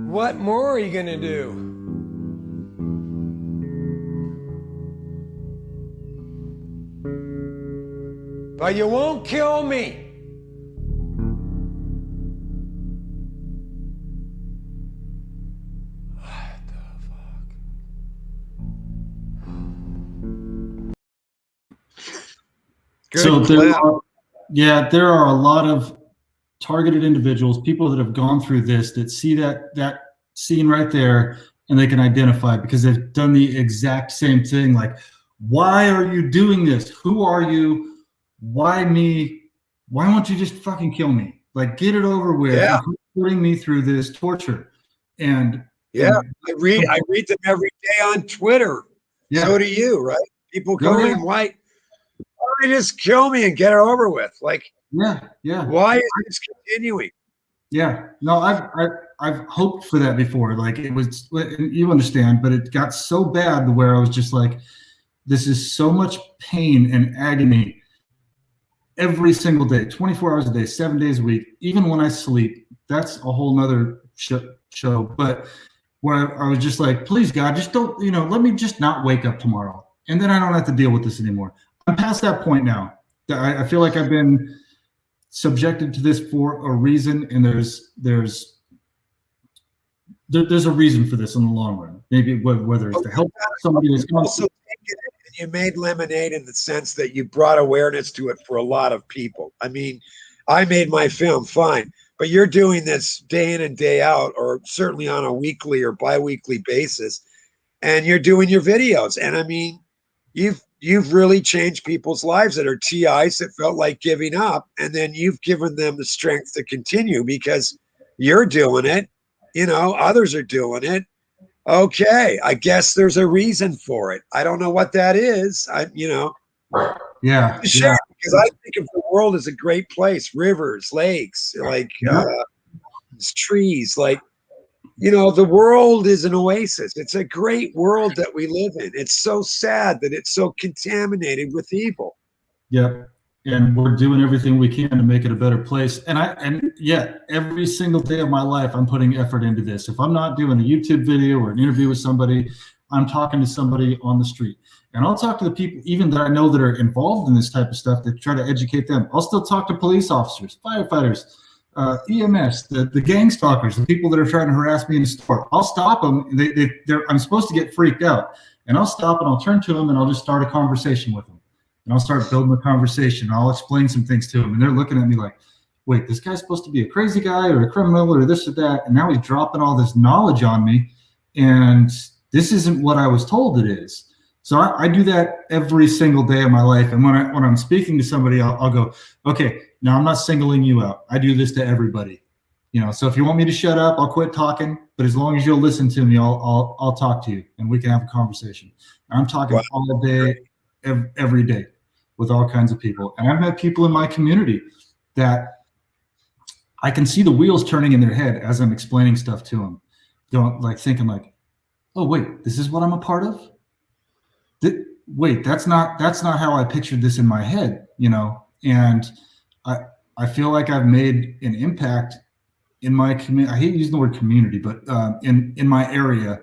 What more are you gonna do? But you won't kill me. So there are a lot of targeted individuals, people that have gone through this, that see that scene right there, and they can identify because they've done the exact same thing. Like, why are you doing this? Who are you? Why me? Why won't you just fucking kill me? Like, get it over with. Yeah. You're putting me through this torture. And I read them every day on Twitter. Yeah. So do you, right? People come in, why don't they just kill me and get it over with? Like, yeah. Why is this continuing? Yeah, no, I've hoped for that before. Like, it was, you understand, but it got so bad to where I was just like, this is so much pain and agony every single day, 24 hours a day, 7 days a week, even when I sleep. That's a whole nother show. But where I was just like, please, God, just don't, let me just not wake up tomorrow. And then I don't have to deal with this anymore. I'm past that point now. I feel like I've been subjected to this for a reason, and there's a reason for this in the long run. Maybe whether it's to help somebody who's also taken it and you made lemonade in the sense that you brought awareness to it for a lot of people. I mean, I made my film, fine, but you're doing this day in and day out, or certainly on a weekly or bi-weekly basis, and you're doing your videos. And I mean, you've really changed people's lives that are TIs that felt like giving up, and then you've given them the strength to continue because you're doing it. Others are doing it. Okay, I guess there's a reason for it. I don't know what that is. Yeah. It's a shame because I think of the world as a great place, rivers, lakes, trees, the world is an oasis. It's a great world that we live in. It's so sad that it's so contaminated with evil. Yep. And we're doing everything we can to make it a better place. And every single day of my life, I'm putting effort into this. If I'm not doing a YouTube video or an interview with somebody, I'm talking to somebody on the street. And I'll talk to the people, even that I know that are involved in this type of stuff, to try to educate them. I'll still talk to police officers, firefighters, EMS, the gang stalkers, the people that are trying to harass me in the store. I'll stop them. I'm supposed to get freaked out. And I'll stop and I'll turn to them and I'll just start a conversation with them. And I'll start building a conversation. I'll explain some things to them. And they're looking at me like, wait, this guy's supposed to be a crazy guy or a criminal or this or that. And now he's dropping all this knowledge on me. And this isn't what I was told it is. So I do that every single day of my life. And when I'm speaking to somebody, I'll go, okay, now I'm not singling you out. I do this to everybody. So if you want me to shut up, I'll quit talking. But as long as you'll listen to me, I'll talk to you and we can have a conversation. I'm talking all day, every day with all kinds of people. And I've met people in my community that I can see the wheels turning in their head as I'm explaining stuff to them. Thinking like, oh, wait, this is what I'm a part of? Wait, that's not how I pictured this in my head, and I feel like I've made an impact in my community. I hate using the word community, but in my area,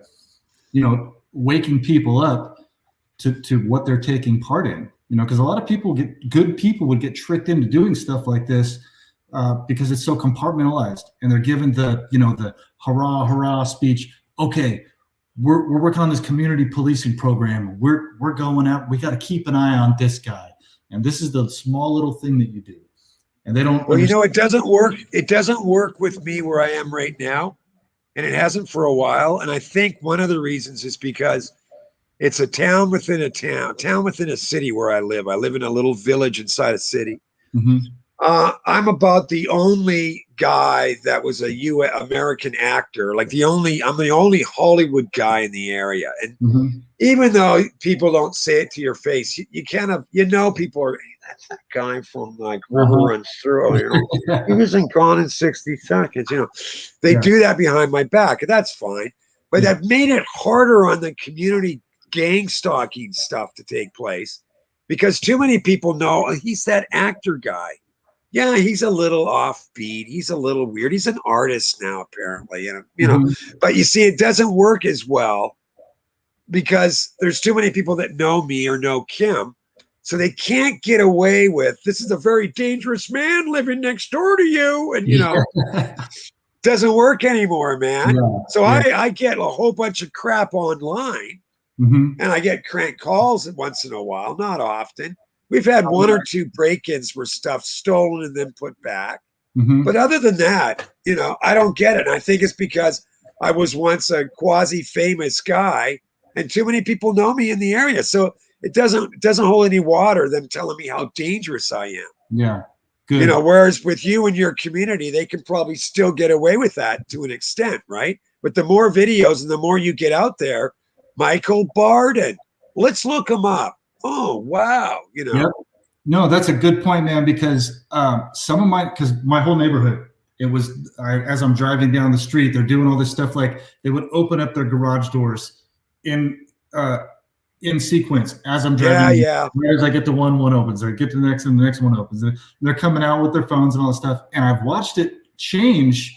waking people up to what they're taking part in, because a lot of good people would get tricked into doing stuff like this because it's so compartmentalized, and they're given the hurrah speech. Okay, we're working on this community policing program. We're going out. We got to keep an eye on this guy, and this is the small little thing that you do. And they don't. Well, it doesn't work. It doesn't work with me where I am right now, and it hasn't for a while. And I think one of the reasons is because it's a town within a town within a city where I live. I live in a little village inside a city. Mm-hmm. I'm about the only guy that was a American actor. I'm the only Hollywood guy in the area. And even though people don't say it to your face, you kind of, people are, hey, that's that guy from River Runs Through. He wasn't Gone in 60 Seconds. They do that behind my back. And that's fine. But I've made it harder on the community gang stalking stuff to take place because too many people know he's that actor guy. Yeah, he's a little offbeat. He's a little weird. He's an artist now, apparently. But you see, it doesn't work as well because there's too many people that know me or know Kim. So they can't get away with, this is a very dangerous man living next door to you. And, doesn't work anymore, man. Yeah, so I get a whole bunch of crap online and I get crank calls once in a while, not often. We've had one or two break-ins where stuff's stolen and then put back. But other than that, I don't get it. And I think it's because I was once a quasi-famous guy and too many people know me in the area. So it doesn't hold any water, them telling me how dangerous I am. Yeah. Good. Whereas with you and your community, they can probably still get away with that to an extent, right? But the more videos and the more you get out there, Michael Barden, let's look him up. Oh, wow. Yep. No, that's a good point, man, because because my whole neighborhood, it was, as I'm driving down the street, they're doing all this stuff. Like they would open up their garage doors in sequence as I'm driving. Yeah. As I get to one opens, I get to the next and the next one opens. They're coming out with their phones and all this stuff. And I've watched it change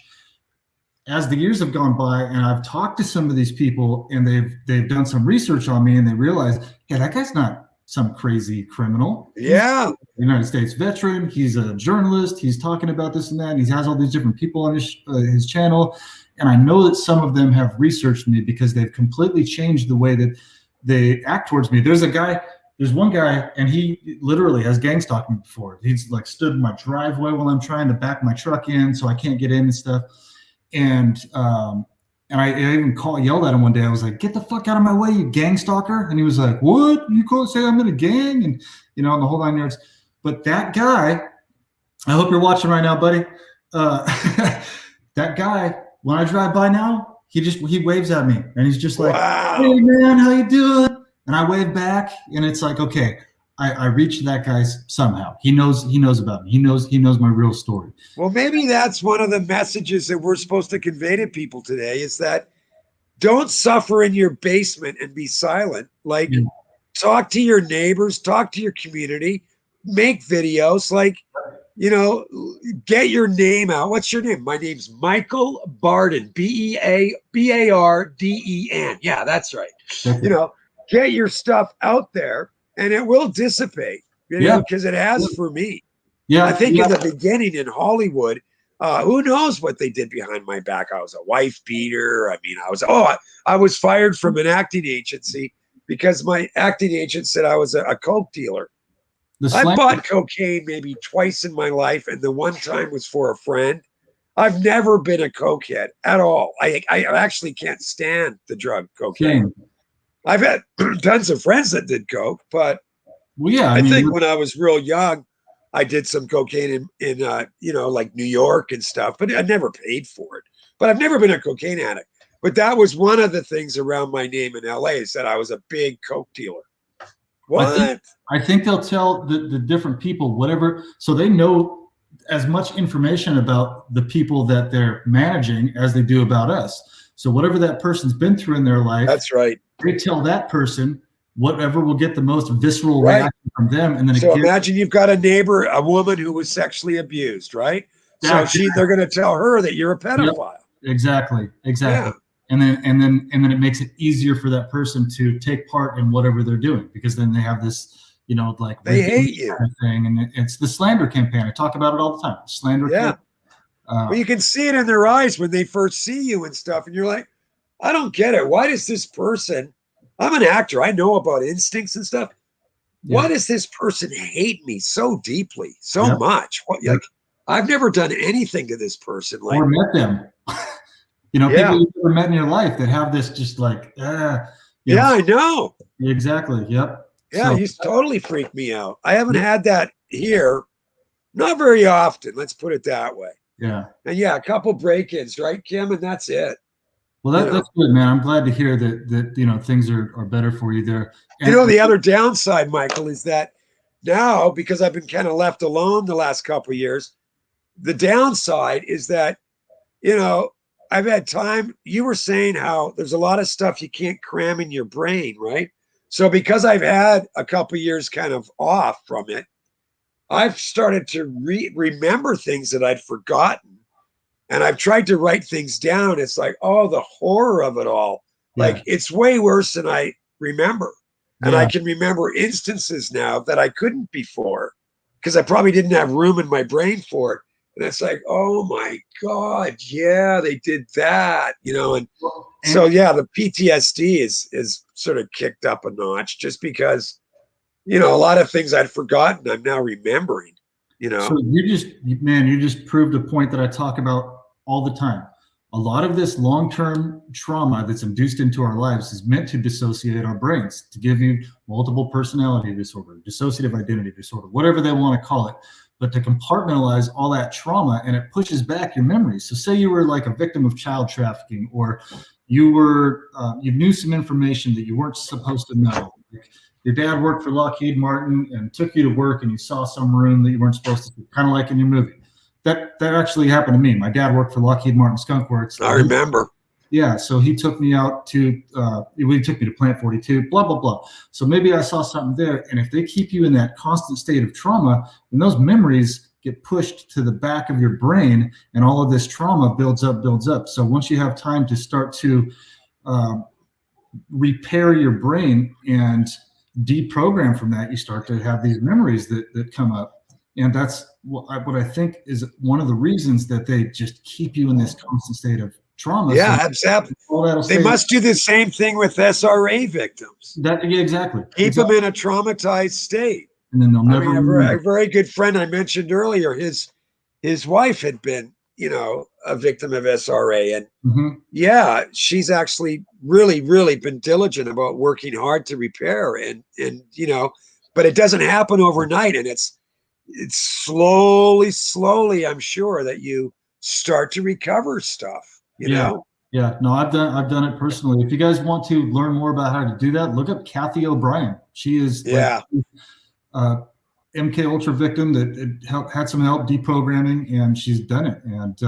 as the years have gone by, and I've talked to some of these people and they've done some research on me and they realize, hey, that guy's not some crazy criminal. Yeah. He's a United States veteran. He's a journalist. He's talking about this and that. And he has all these different people on his channel. And I know that some of them have researched me because they've completely changed the way that they act towards me. There's one guy, and he literally has gang stalked me before. He's like stood in my driveway while I'm trying to back my truck in so I can't get in and stuff. And I even yelled at him one day. I was like, "Get the fuck out of my way, you gang stalker!" And he was like, "What? You can't say I'm in a gang?" And the whole 9 yards. But that guy, I hope you're watching right now, buddy. That guy, when I drive by now, he waves at me, and he's just like, wow. "Hey man, how you doing?" And I wave back, and it's like, okay, I reached that guy somehow. He knows about me. He knows my real story. Well, maybe that's one of the messages that we're supposed to convey to people today is that don't suffer in your basement and be silent. Talk to your neighbors, talk to your community, make videos. get your name out. What's your name? My name's Michael Barden, Barden. Yeah, that's right. Get your stuff out there and it will dissipate, because it has for me. Yeah. I think in the beginning in Hollywood, who knows what they did behind my back? I was a wife beater. I mean, I was fired from an acting agency because my acting agent said I was a coke dealer. I bought cocaine maybe twice in my life, and the one time was for a friend. I've never been a cokehead at all. I actually can't stand the drug cocaine. I've had tons of friends that did coke, but I think when I was real young, I did some cocaine in like New York and stuff, but I never paid for it. But I've never been a cocaine addict. But that was one of the things around my name in LA, is that I was a big coke dealer. What? I think they'll tell the different people whatever, so they know as much information about the people that they're managing as they do about us. So whatever that person's been through in their life, that's right. They tell that person whatever will get the most visceral reaction from them. And then so imagine you've got a neighbor, a woman who was sexually abused, right? So they're going to tell her that you're a pedophile. Yep. Exactly. Yeah. And then it makes it easier for that person to take part in whatever they're doing, because then they have this, like they hate you kind of thing, and it's the slander campaign. I talk about it all the time. Slander. Yeah. Well, you can see it in their eyes when they first see you and stuff, and you're like, I don't get it. Why does this person? I'm an actor. I know about instincts and stuff. Yeah. Why does this person hate me so deeply, so much? Like, I've never done anything to this person. Like, or met them. People you've never met in your life that have this just like, I know. Exactly. Yep. Yeah, he's totally freaked me out. I haven't had that here, not very often. Let's put it that way. Yeah. And a couple break-ins, right, Kim? And that's it. Well, that's good, man. I'm glad to hear that things are better for you there. And the other downside, Michael, is that now, because I've been kind of left alone the last couple of years, the downside is that, I've had time. You were saying how there's a lot of stuff you can't cram in your brain, right? So because I've had a couple of years kind of off from it, I've started to remember things that I'd forgotten. And I've tried to write things down. It's like, the horror of it all. Yeah. Like, it's way worse than I remember. And I can remember instances now that I couldn't before, because I probably didn't have room in my brain for it. And it's like, oh my God, they did that, and so the PTSD is sort of kicked up a notch, just because, a lot of things I'd forgotten, I'm now remembering, So you just proved a point that I talk about all the time. A lot of this long-term trauma that's induced into our lives is meant to dissociate our brains, to give you multiple personality disorder, dissociative identity disorder, whatever they want to call it, but to compartmentalize all that trauma, and it pushes back your memories. So say you were like a victim of child trafficking, or you knew some information that you weren't supposed to know. Like, your dad worked for Lockheed Martin and took you to work, and you saw some room that you weren't supposed to see, kind of like in your movie. That actually happened to me. My dad worked for Lockheed Martin Skunk Works. I remember. Yeah, so he took me out to he took me to Plant 42, blah, blah, blah. So maybe I saw something there. And if they keep you in that constant state of trauma, then those memories get pushed to the back of your brain, and all of this trauma builds up. So once you have time to start to repair your brain and deprogram from that, you start to have these memories that come up. And that's what I think is one of the reasons that they just keep you in this constant state of trauma. Yeah, exactly. They must do the same thing with SRA victims. Exactly. Keep them in a traumatized state. And then they'll never. A very good friend I mentioned earlier, his wife had been, a victim of SRA, and she's actually really, really been diligent about working hard to repair, and but it doesn't happen overnight, and it's slowly, I'm sure, that you start to recover stuff, you know? Yeah, no, I've done it personally. If you guys want to learn more about how to do that, look up Kathy O'Brien. She is MK Ultra victim that had some help deprogramming, and she's done it. And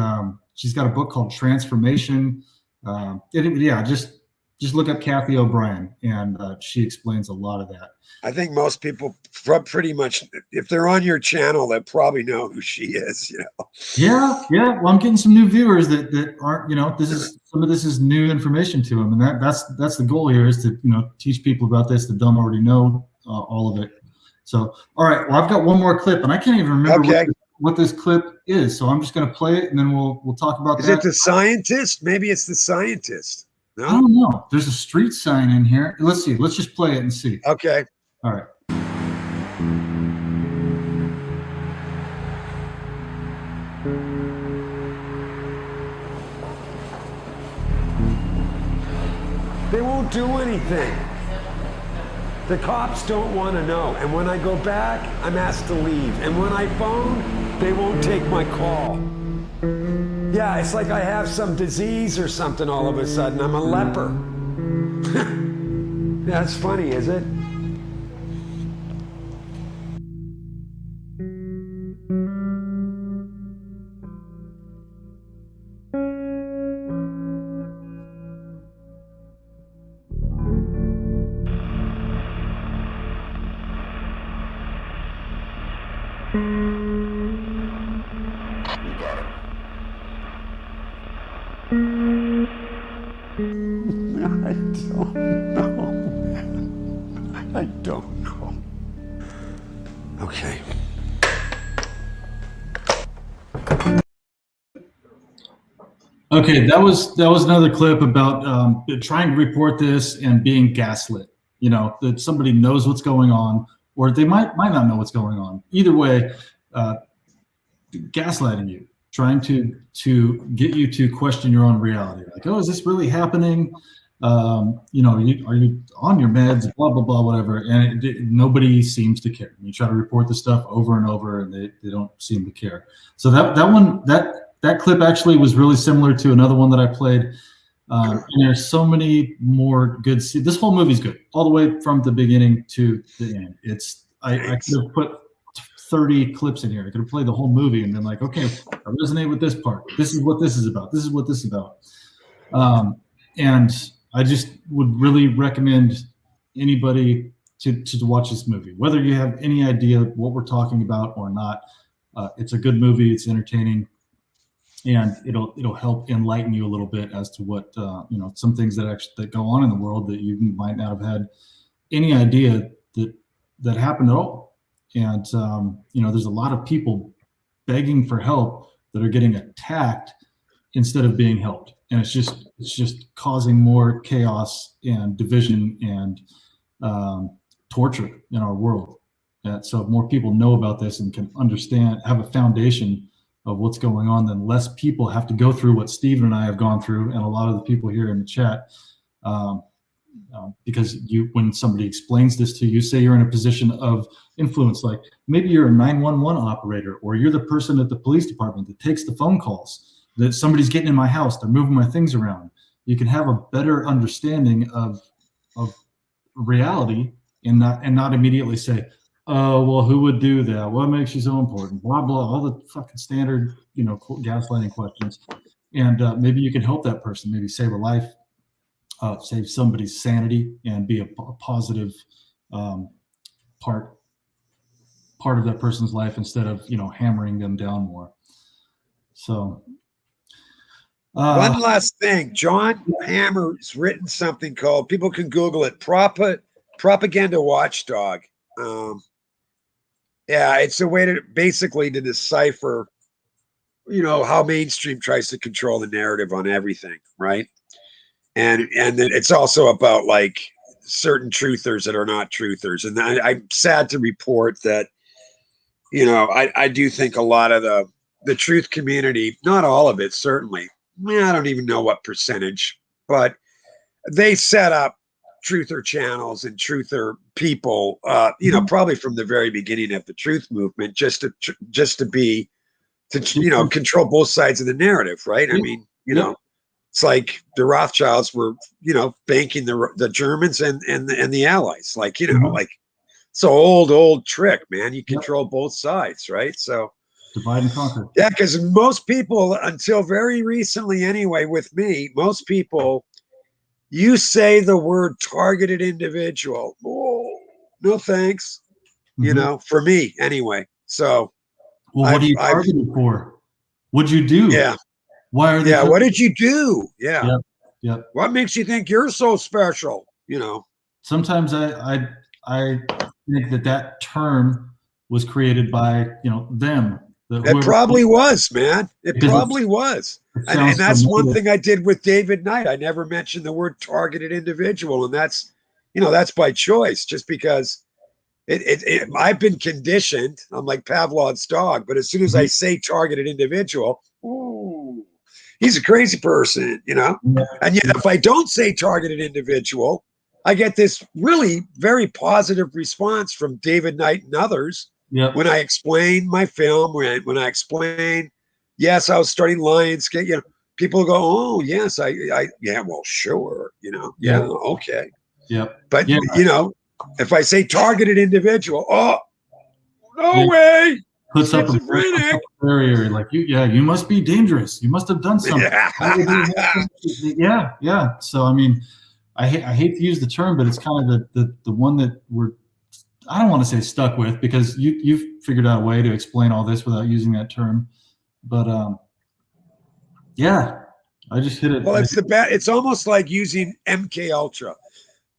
she's got a book called Transformation. Just just look up Kathy O'Brien, and she explains a lot of that. I think most people pretty much, if they're on your channel, they probably know who she is. You know. Yeah. Well, I'm getting some new viewers that aren't. You know, some of this is new information to them, and that's the goal here, is to teach people about this that don't already know all of it. So, all right. Well, I've got one more clip, and I can't even remember what this clip is. So I'm just going to play it, and then we'll talk about that. Is it the scientist? Maybe it's the scientist. No? I don't know. There's a street sign in here. Let's see. Let's just play it and see. Okay. All right. They won't do anything. The cops don't want to know. And when I go back, I'm asked to leave. And when I phone, they won't take my call. Yeah, it's like I have some disease or something all of a sudden. I'm a leper. That's funny, is it? I don't know. Okay. Okay, that was another clip about trying to report this and being gaslit. That somebody knows what's going on, or they might not know what's going on. Either way, gaslighting you, trying to get you to question your own reality. Like, oh, is this really happening? Are you on your meds? Blah blah blah, whatever. And nobody seems to care. You try to report the stuff over and over, and they don't seem to care. So that clip actually was really similar to another one that I played. And there's so many more good. This whole movie's good, all the way from the beginning to the end. I could have put 30 clips in here. I could have played the whole movie and been like, okay, I resonate with this part. This is what this is about. This is what this is about. And I just would really recommend anybody to watch this movie, whether you have any idea what we're talking about or not. It's a good movie. It's entertaining, and it'll help enlighten you a little bit as to what some things that go on in the world that you might not have had any idea that happened at all. And there's a lot of people begging for help that are getting attacked instead of being helped, and it's just causing more chaos and division and torture in our world. And so if more people know about this and can understand, have a foundation of what's going on, then less people have to go through what Steven and I have gone through, and a lot of the people here in the chat. Because when somebody explains this to you, say you're in a position of influence, like maybe you're a 911 operator, or you're the person at the police department that takes the phone calls, that somebody's getting in my house, they're moving my things around. You can have a better understanding of reality and not immediately say, oh, well, who would do that? What makes you so important? Blah, blah, all the fucking standard, gaslighting questions. And maybe you can help that person, maybe save a life, save somebody's sanity, and be a positive part of that person's life instead of hammering them down more. So one last thing, John Hammer's written something called, people can Google it, Propaganda Watchdog. It's a way to basically to decipher how mainstream tries to control the narrative on everything, right? And then it's also about like certain truthers that are not truthers. And I'm sad to report that, I do think a lot of the truth community, not all of it, certainly, I don't even know what percentage, but they set up truther channels and truther people, probably from the very beginning of the truth movement, just to control both sides of the narrative, right? I mean, it's like the Rothschilds were, banking the Germans and the Allies, like, like it's an old trick, man. You control both sides, right? So divide and conquer. Yeah, because most people, until very recently anyway, with me, most people, you say the word targeted individual. Oh, no thanks. You know, for me anyway. So, well, what are you targeted for? What'd you do? Yeah. Why are they? Yeah. What did you do? Yeah. Yep. Yep. What makes you think you're so special? You know. Sometimes I think that term was created by them. It probably was, man. It Because probably was. it And sounds that's one familiar. thing I did with David Knight. I never mentioned the word targeted individual. And that's, that's by choice, just because I've been conditioned. I'm like Pavlov's dog. But as soon as I say targeted individual, ooh, he's a crazy person, Yeah. And yet if I don't say targeted individual, I get this really very positive response from David Knight and others. Yep. When I explain my film, when I explain, yes, I was starting Lionsgate, people go, oh, yes, yeah, well, sure, yeah, okay. Yep. But, Yeah. if I say targeted individual, oh, no Yeah. way. Puts up a Schizophrenic. barrier, like you must be dangerous. You must have done something. Yeah. So I mean, I hate to use the term, but it's kind of the one that I don't want to say stuck with, because you've figured out a way to explain all this without using that term. But yeah, I just hit it. Well, it's almost like using MK Ultra.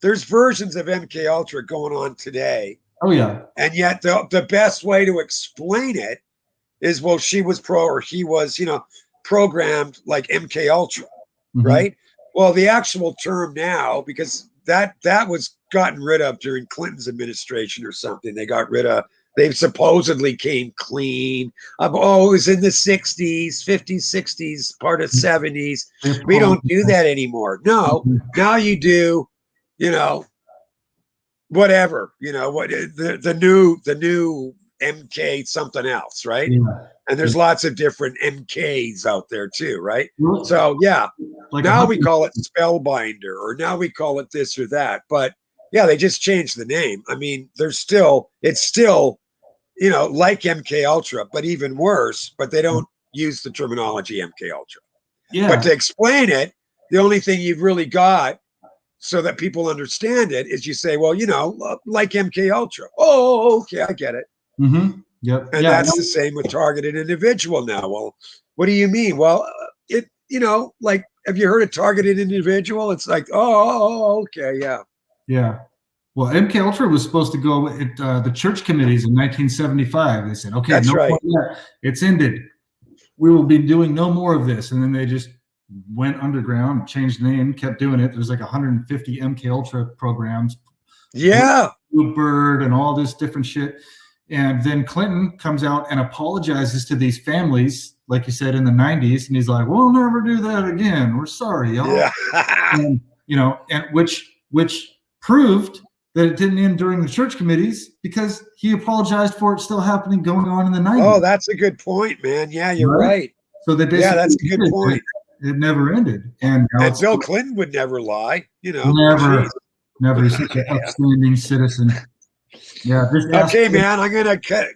There's versions of MK Ultra going on today. Oh yeah. And yet the best way to explain it is, well, she was he was, programmed like MK Ultra, right? Well, the actual term now, because that was gotten rid of during Clinton's administration or something. They supposedly came clean. It was in the 60s, 50s, 60s, part of 70s. We don't do that anymore. No, now you do, whatever, what the new MK something else, right? Yeah. And there's lots of different MKs out there too, right? Well, So yeah, like now we call it Spellbinder, or now we call it this or that. But yeah, they just changed the name. I mean, it's still, like MK Ultra, but even worse. But they don't use the terminology MK Ultra. Yeah. But to explain it, the only thing you've really got, so that people understand it, is you say, well, like MK Ultra. Oh, okay, I get it. Mm-hmm. Yep. And that's the same with targeted individual now. Well, what do you mean? Well, like, have you heard of targeted individual? It's like, oh, okay, yeah. Yeah. Well, MK Ultra was supposed to go at the church committees in 1975. They said, okay, That's no right. more yet. It's ended. We will be doing no more of this. And then they just went underground, changed the name, kept doing it. There's like 150 MK Ultra programs. Yeah. Bird and all this different shit. And then Clinton comes out and apologizes to these families, like you said, in the 90s. And he's like, we'll never do that again. We're sorry, y'all. Yeah. And, and which proved that it didn't end during the church committees, because he apologized for it still happening, going on in the 90s. Oh, that's a good point, man. Yeah, you're right. So they basically, yeah, that's a good point. It never ended. And Bill Clinton would never lie, Never. He's such an upstanding citizen. Yeah. Okay, man. I'm gonna cut.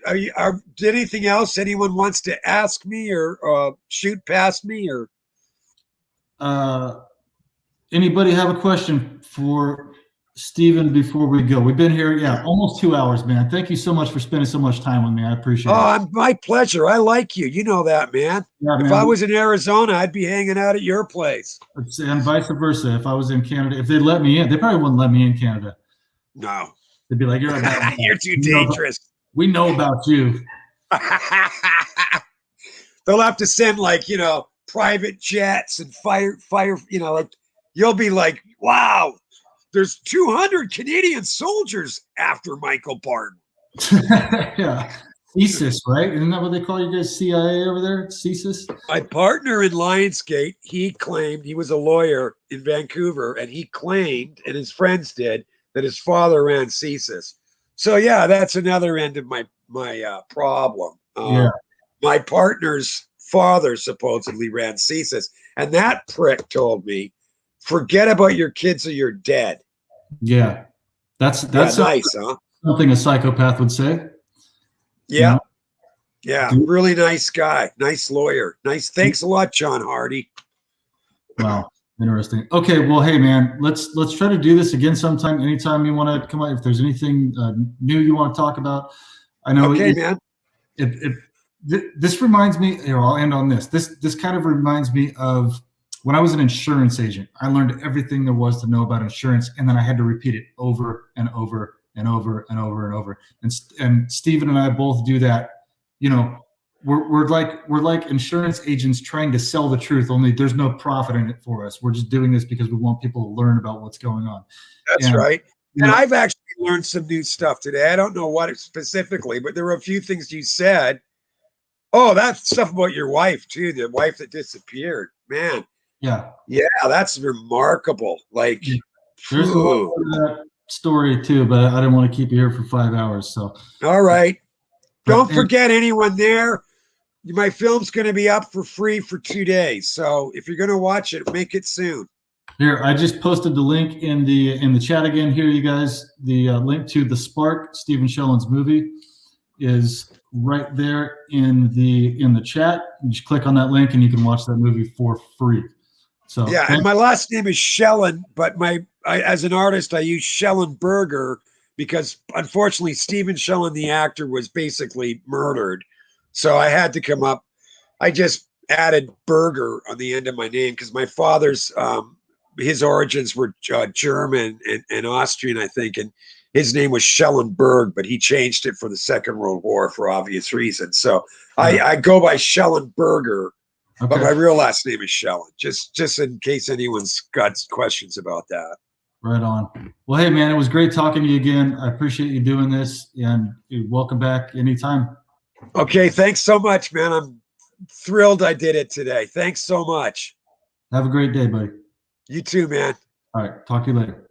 Anything else anyone wants to ask me or shoot past me, or anybody have a question for Stephen before we go? We've been here, almost 2 hours, man. Thank you so much for spending so much time with me. I appreciate it. Oh, my pleasure. I like you. You know that, man. Yeah, if I was in Arizona, I'd be hanging out at your place. And vice versa. If I was in Canada, if they'd let me in, they probably wouldn't let me in Canada. No. They'd be like, you're you're too dangerous. We know about you. They'll have to send private jets and fire, like you'll be like, wow, there's 200 Canadian soldiers after Michael Barden. Yeah. CSIS, right? Isn't that what they call you guys, CIA over there? CSIS? My partner in Lionsgate, he claimed, he was a lawyer in Vancouver, and he claimed, and his friends did, that his father ran CSIS. So yeah, that's another end of my problem. My partner's father supposedly ran CSIS, and that prick told me, forget about your kids or you're dead. Yeah. That's nice, huh? Something a psychopath would say. Yeah. Yeah. Really nice guy. Nice lawyer. Nice. Thanks a lot, John Hardy. Wow. Interesting. Okay, well, hey man, let's try to do this again sometime. Anytime you want to come out, if there's anything new you want to talk about, I know. Okay, man. This reminds me. Here, I'll end on this. This kind of reminds me of when I was an insurance agent. I learned everything there was to know about insurance, and then I had to repeat it over and over and over and over and over. And Stephen and I both do that. You know, we're like insurance agents trying to sell the truth, only there's no profit in it for us. We're just doing this because we want people to learn about what's going on. That's right. And I've actually learned some new stuff today. I don't know what specifically, but there were a few things you said. Oh, that's stuff about your wife too, the wife that disappeared. Man. Yeah. Yeah, that's remarkable. Like, there's a lot of that story too, but I didn't want to keep you here for 5 hours. So all right. Don't forget, anyone there, my film's going to be up for free for 2 days. So if you're going to watch it, make it soon. Here, I just posted the link in the chat again. Here, you guys, the link to The Spark, Stephen Shellen's movie, is right there in the chat. You just click on that link and you can watch that movie for free. So yeah, and my last name is Shellen, but as an artist, I use Schellenberger because unfortunately Stephen Shellen, the actor, was basically murdered. So I had to come up. I just added Berger on the end of my name because my father's his origins were German and Austrian, I think, and his name was Schellenberg, but he changed it for the Second World War for obvious reasons. So I go by Schellenberger. Okay. But my real last name is Shellen, just in case anyone's got questions about that. Right on. Well, hey, man, it was great talking to you again. I appreciate you doing this, and welcome back anytime. Okay, thanks so much, man. I'm thrilled I did it today. Thanks so much. Have a great day, buddy. You too, man. All right, talk to you later.